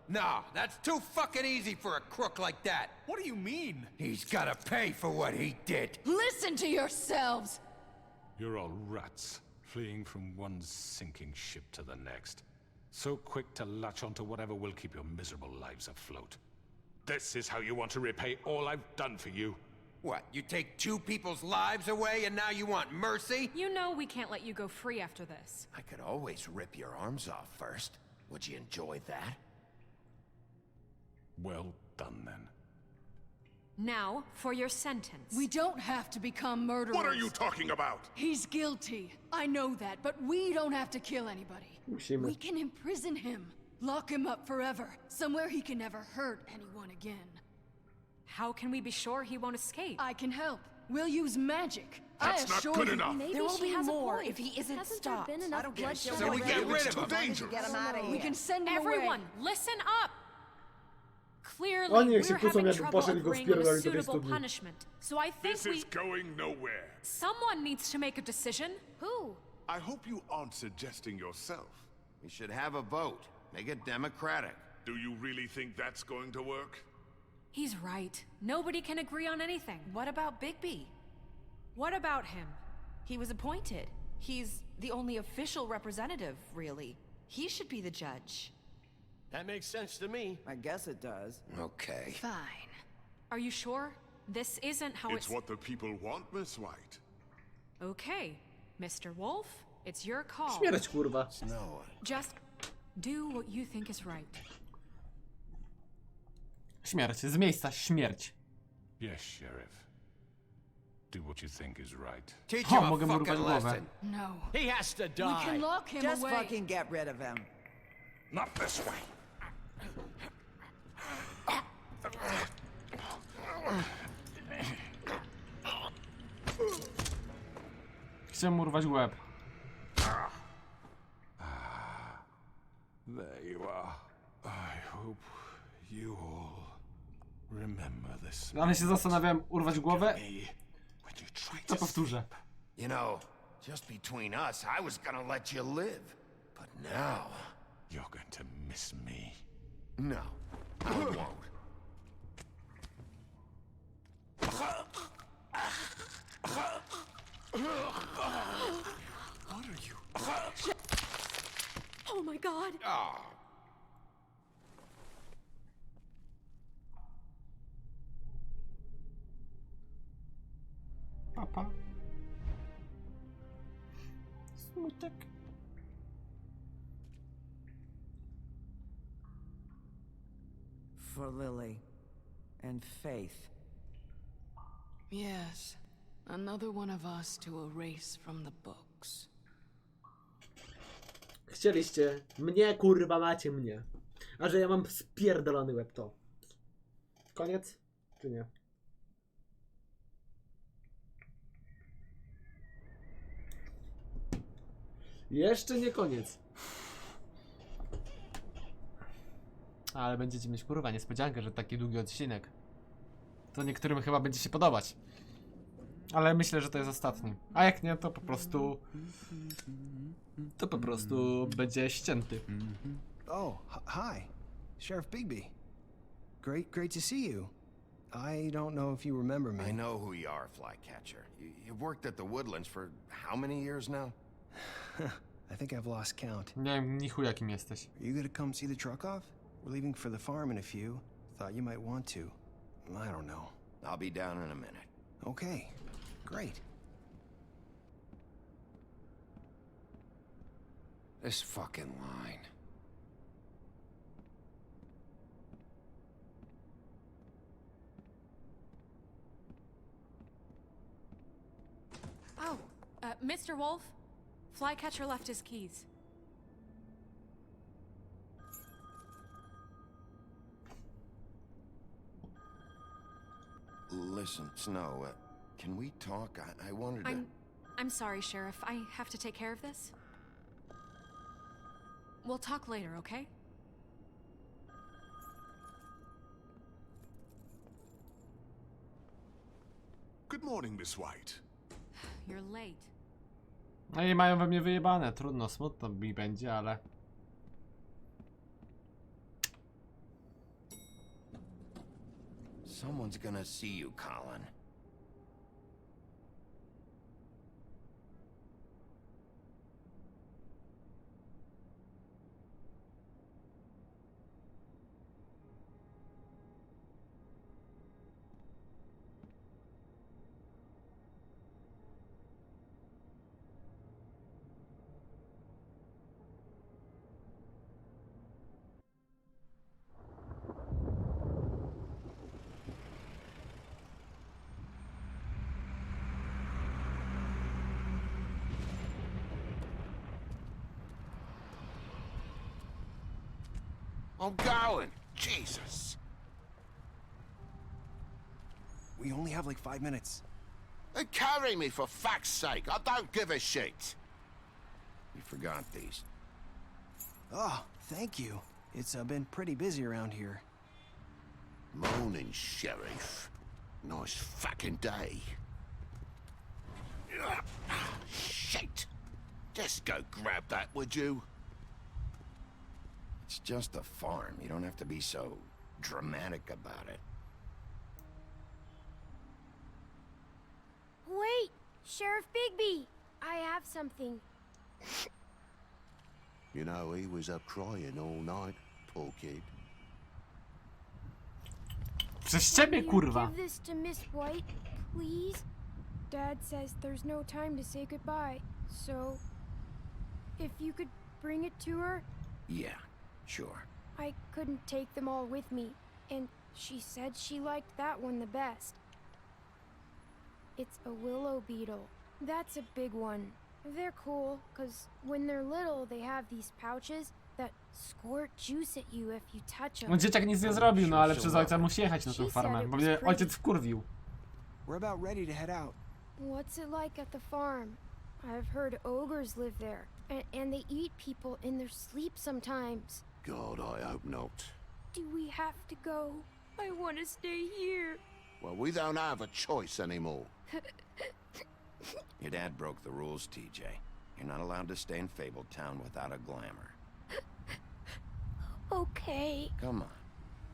No, that's too fucking easy for a crook like that. What do you mean? He's gotta pay for what he did. Listen to yourselves! You're all rats, fleeing from one sinking ship to the next. So quick to latch onto whatever will keep your miserable lives afloat. This is how you want to repay all I've done for you? What, you take 2 people's lives away and now you want mercy? You know we can't let you go free after this. I could always rip your arms off first. Would you enjoy that? Well done, then. Now, for your sentence. We don't have to become murderers. What are you talking about? He's guilty. I know that, but we don't have to kill anybody. Musimy. We can imprison him. Lock him up forever. Somewhere he can never hurt anyone again. How can we be sure he won't escape? I can help. We'll use magic. That's I not assure good you. enough. Maybe There will she be has a more point. if he isn't Hasn't stopped. there been I enough don't give a bloodshed shit. So we get already? rid of him. Too dangerous. Get him out of here. We can send him Everyone, away. listen up! Clearly, Oni jak się we're kłócą, having jakby trouble poszedł i go agreeing on a wpierdolili do tej suitable studni. punishment. So I think This is going nowhere. someone needs to make a decision. Who? I hope you aren't suggesting yourself. We should have a vote. Make it democratic. Do you really think that's going to work? He's right. Nobody can agree on anything. What about Bigby? What about him? He was appointed. He's the only official representative, really. He should be the judge. That makes sense to me. I guess it does. Okay. Fine. Are you sure? This isn't how It's what the people want, Miss White. Okay. Mr. Wolf, it's your call. Śmierć, kurwa. No. Just do what you think is right. Śmierć, z miejsca, śmierć. Yes, Sheriff. Do what you think is right. Teach O, him a mogę mu urwać fucking głowę. lesson. No. He has to die. We can lock him Just away. fucking get rid of him. Not this way. Chciałem mu urwać łeb. There you are. I hope you all remember this. Ale się zastanawiałem, urwać głowę? Me when you try To to powtórzę. You know, Just between us, I was gonna let you live. But now... You're going to miss me. No, I won't. What are you? Oh my god! Oh. Papa. Smutek. For Lily and Faith. Yes, another one of us to erase from the books. Chcieliście mnie, kurwa, macie mnie. A że ja mam spierdolony łeb, to koniec? Czy nie? Jeszcze nie koniec. Ale będziecie mieć, kurwa, niespodziankę, że taki długi odcinek. To niektórym chyba będzie się podobać. Ale myślę, że to jest ostatni. A jak nie, to po prostu... To po prostu będzie ścięty. Oh, hi. Sheriff Bigby. Great to see you. I don't know if you remember me. I know who you are, Flycatcher. You've worked at the Woodlands for how many years now? I think I've lost count. Nie wiem ni chuj jakim jesteś. Are you gonna come see the truck off? We're leaving for the farm in a few. Thought you might want to. I don't know. I'll be down in a minute. Okay, great. This fucking line. Oh, Mr. Wolf? Flycatcher left his keys. Listen, Snow, can we talk? I wanted to... I'm sorry, Sheriff. I have to take care of this. We'll talk later, okay? Good morning, Miss White. You're late. No i mają we mnie wyjebane. Trudno, smutno mi będzie, ale... Someone's gonna see you, Colin. I'm going. Jesus. We only have like 5 minutes. Then carry me, for fuck's sake. I don't give a shit. You forgot these. Oh, thank you. It's been pretty busy around here. Morning, Sheriff. Nice fucking day. Shit. Just go grab that, would you? It's just a farm. You don't have to be so dramatic about it. Wait! Sheriff Bigby! I have something. You know, he was up crying all night, poor kid. Przez ciebie, kurwa. Give this to Miss White, please? Dad says there's no time to say goodbye, so if you could bring it to her? Yeah, sure. I couldn't take them all with me, and she said she liked that one the best. It's a willow beetle. That's a big one. They're cool, because when they're little, they have these pouches that squirt juice at you if you touch them. No dzieciak nic nie zrobił, no ale przez ojca musi jechać na tą farmę, bo mnie ojciec wkurwił. We're about ready to head out. What's it like at the farm? I've heard ogres live there, and they eat people in their sleep sometimes. God, I hope not. Do we have to go? I want to stay here. Well, we don't have a choice anymore. Your dad broke the rules, TJ. You're not allowed to stay in Fabletown without a glamour. Okay. Come on.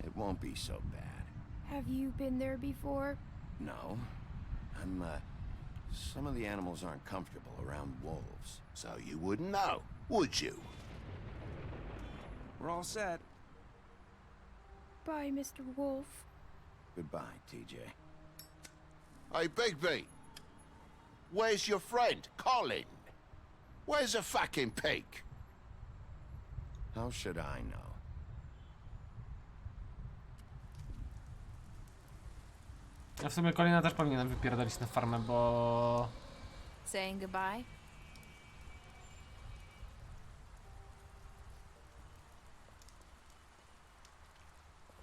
It won't be so bad. Have you been there before? No. Some of the animals aren't comfortable around wolves. So you wouldn't know, would you? We're all set. Bye, Mr. Wolf. Goodbye, TJ. Hey, Bigby. Where's your friend, Colin? Where's the fucking pig? How should I know? Ja w sumie Colina też powinienem wypierdolić na farmę, bo... Saying goodbye?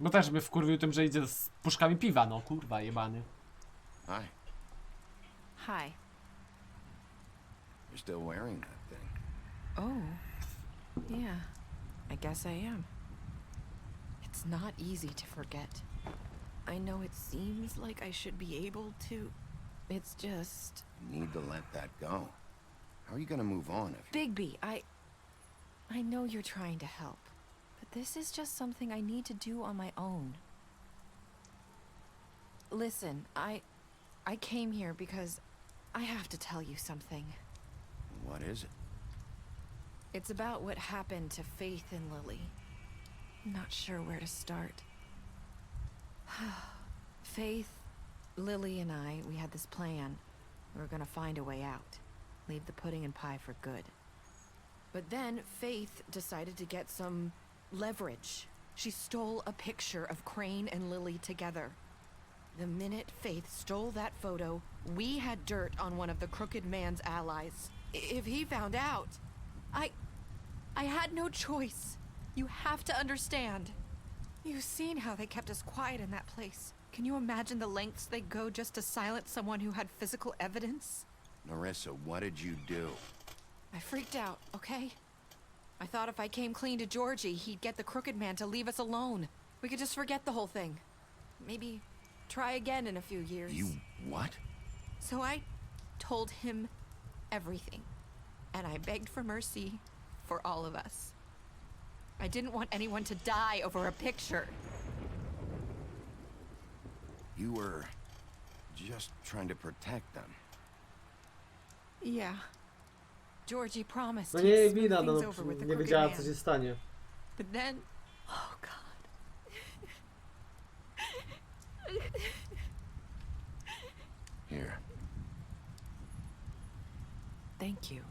Bo też by wkurwił tym, że idzie z puszkami piwa, no kurwa jebany. Hi. Hi. You're still wearing that thing. Oh. Yeah. I guess I am. It's not easy to forget. I know it seems like I should be able to. It's just... You need to let that go. How are you gonna move on if... Bigby, I know you're trying to help. But this is just something I need to do on my own. Listen, I came here because I have to tell you something. What is it? It's about what happened to Faith and Lily. I'm not sure where to start. Faith, Lily, and we had this plan. We were gonna find a way out. Leave the pudding and pie for good. But then Faith decided to get some leverage. She stole a picture of Crane and Lily together. The minute Faith stole that photo, we had dirt on one of the Crooked Man's allies. If he found out, I had no choice. You have to understand. You've seen how they kept us quiet in that place. Can you imagine the lengths they go just to silence someone who had physical evidence? Narissa, what did you do? I freaked out, okay? I thought if I came clean to Georgie, he'd get the Crooked Man to leave us alone. We could just forget the whole thing. Maybe try again in a few years. You what? So I told him everything. And I begged for mercy for all of us. I didn't want anyone to die over a picture. You were just trying to protect them. Yeah. Georgie promised No he'd nie smooth wina, no things over with the nie Crooked wiedziała Man. co się stanie. But then... Oh, God. Here. Thank you.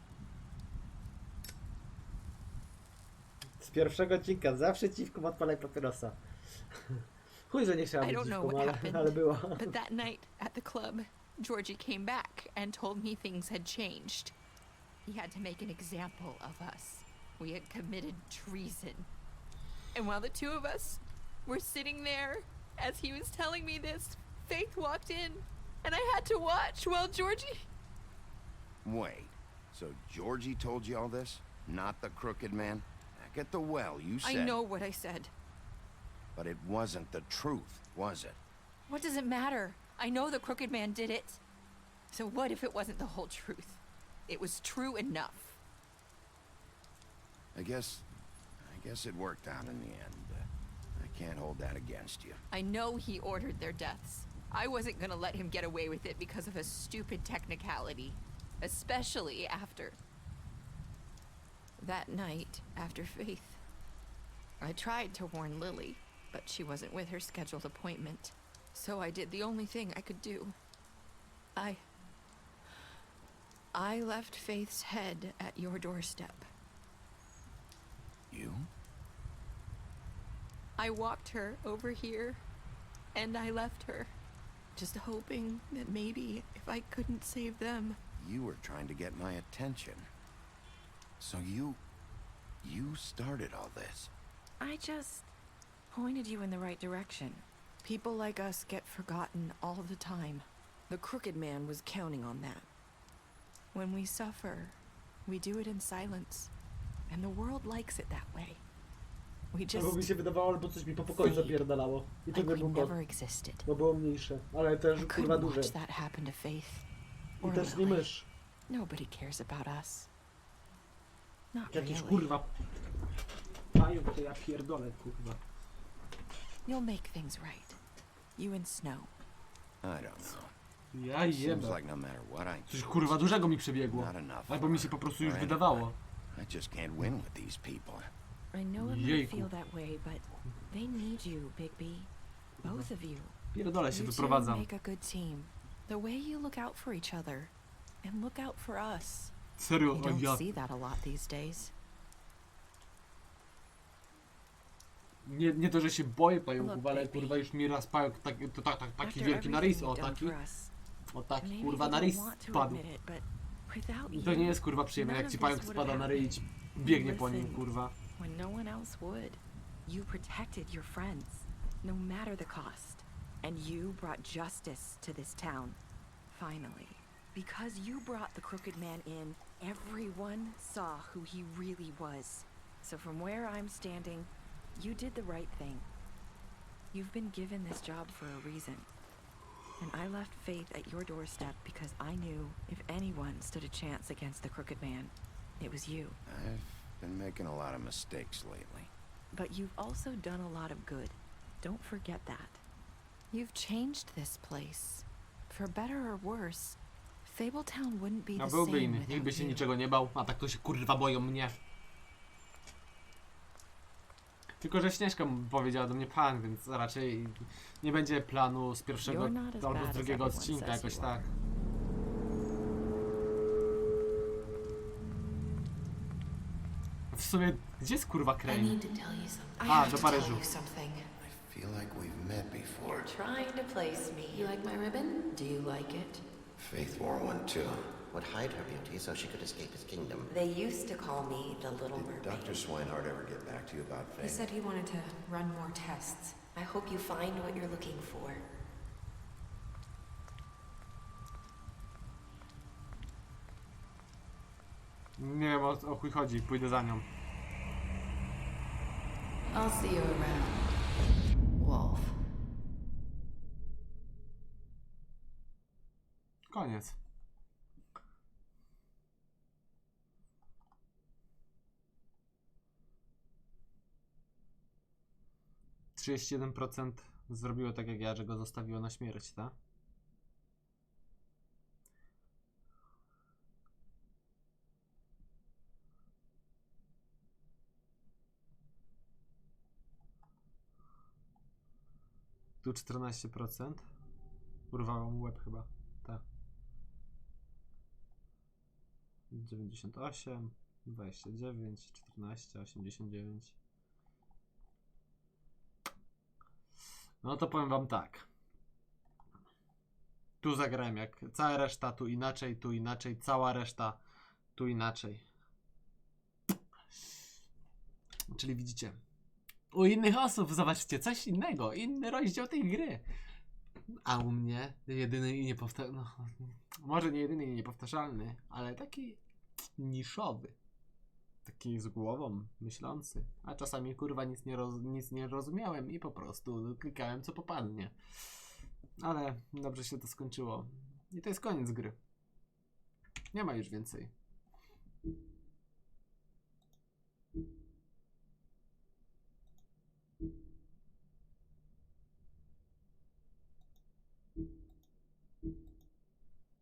Z pierwszego odcinka zawsze ciwką odpalaj papierosa. Chuj, że nie chciała I być don't know dziwką, what ale, happened, ale była. but that night at the club, Georgie came back and told me things had changed. He had to make an example of us. We had committed treason. And while the two of us were sitting there, as he was telling me this, Faith walked in, and I had to watch while Georgie... Wait, so Georgie told you all this? Not the Crooked Man? Back at the well, you said... I know what I said. But it wasn't the truth, was it? What does it matter? I know the Crooked Man did it. So what if it wasn't the whole truth? It was true enough. I guess it worked out in the end. I can't hold that against you. I know he ordered their deaths. I wasn't gonna let him get away with it because of a stupid technicality. Especially after... that night, after Faith. I tried to warn Lily, but she wasn't with her scheduled appointment. So I did the only thing I could do. I left Faith's head at your doorstep. You? I walked her over here, and I left her. Just hoping that maybe if I couldn't save them... You were trying to get my attention. So you started all this. I just pointed you in the right direction. People like us get forgotten all the time. The Crooked Man was counting on that. When we suffer, we do it in silence. And the world likes it that way. We just... Albo mi się wydawało, albo coś mi po pokoju zapierdalało. I to był kot. Bo było mniejsze, ale też kurwa duże. That happened to Faith. Or I też nie Lily. mysz. Nobody cares about us. Not Jakieś really. kurwa... Mają to ja pierdolę, kurwa. You'll make things right. You and Snow. I don't know. Ja Seems jebę. like no matter what I Coś do, kurwa it's dużego mi przebiegło. not enough Albo mi się po prostu już for wydawało. I just can't win with these people. I know it might Jejku. feel that way, but they need you, Bigby. Both of you. Pierdolę się You two wyprowadzam. make a good team. The way you look out for each other and look out for us. Serio, You o don't ja... see that a lot these days. Nie to, że się boję pająków, Look, ale baby. kurwa już mi raz pająk taki After wielki na everything rys, you've o done taki. for us, O taki maybe kurwa you na don't rys want to spadł. admit it, but without I to you, nie jest kurwa przyjemne, none jak ci of pająk this would spada have na ryj i ci happened. biegnie po nim, Listen, kurwa. when no one else would. You protected your friends, no matter the cost. And you brought justice to this town. Finally. Because you brought the crooked man in, everyone saw who he really was. So from where I'm standing, you did the right thing. You've been given this job for a reason. And I left Faith at your doorstep because I knew if anyone stood a chance against the crooked man, it was you. I've been making a lot of mistakes lately. But you've also done a lot of good. Don't forget that. You've changed this place. For better or worse, Fabletown wouldn't be No the byłby same inny, nikt by without się you. niczego nie bał, a tak to się kurwa boją mnie. Tylko, że Śnieżka powiedziała do mnie pan, więc raczej nie będzie planu z pierwszego You're not as albo bad z as drugiego everyone odcinka, says jakoś you are. tak. W sumie, gdzie jest kurwa Crane? A, do Paryżu. I feel like we've met before. Trying to place me. You like my ribbon? Do you like it? Faith wore one too. Would hide her beauty so she could escape his kingdom. They used to call me the Little Did Mermaid. Dr. Swinehart ever get back to you about He Faith? said he wanted to run more tests. I hope you find what you're looking for. Nie wiem o chuj chodzi, pójdę za nią. I'll see you around, Wolf. Koniec. %31% zrobiło tak jak ja, że go zostawiło na śmierć, tak? Tu 14%. Urwało mu łeb chyba. Tak. 98, 29, 14, 89. No to powiem wam tak. Tu zagrałem jak cała reszta, tu inaczej, cała reszta, tu inaczej. Czyli widzicie, u innych osób zobaczcie coś innego, inny rozdział tej gry. A u mnie jedyny i niepowtarzalny, no, może nie jedyny i niepowtarzalny, ale taki niszowy. Taki z głową, myślący. A czasami kurwa nic nie rozumiałem i po prostu klikałem co popadnie. Ale dobrze się to skończyło. I to jest koniec gry. Nie ma już więcej.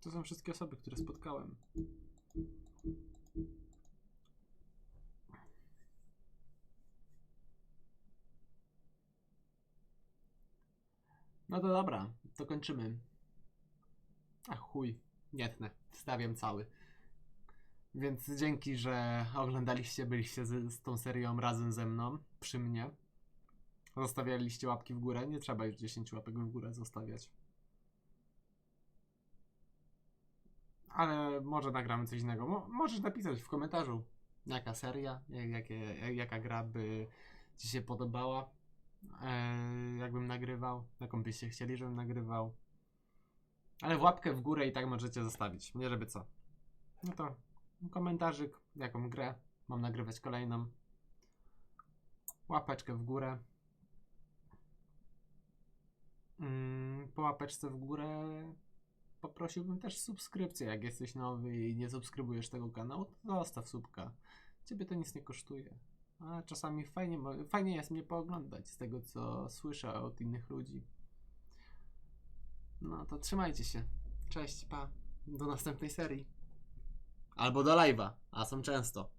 To są wszystkie osoby, które spotkałem. No to dobra, to kończymy. A chuj, nie tnę, wstawiam cały. Więc dzięki, że oglądaliście, byliście z tą serią razem ze mną, przy mnie. Zostawialiście łapki w górę, nie trzeba już 10 łapek w górę zostawiać. Ale może nagramy coś innego. Możesz napisać w komentarzu, jaka seria, jaka gra by ci się podobała. Jakbym nagrywał, jaką byście chcieli, żebym nagrywał. Ale w łapkę w górę i tak możecie zostawić, nie żeby co. No to komentarzyk, jaką grę mam nagrywać kolejną. Łapeczkę w górę. Po łapeczce w górę poprosiłbym też subskrypcję. Jak jesteś nowy i nie subskrybujesz tego kanału, to zostaw subka. Ciebie to nic nie kosztuje. A czasami fajnie jest mnie pooglądać z tego, co słyszę od innych ludzi. No to trzymajcie się. Cześć, pa. Do następnej serii. Albo do live'a, a są często.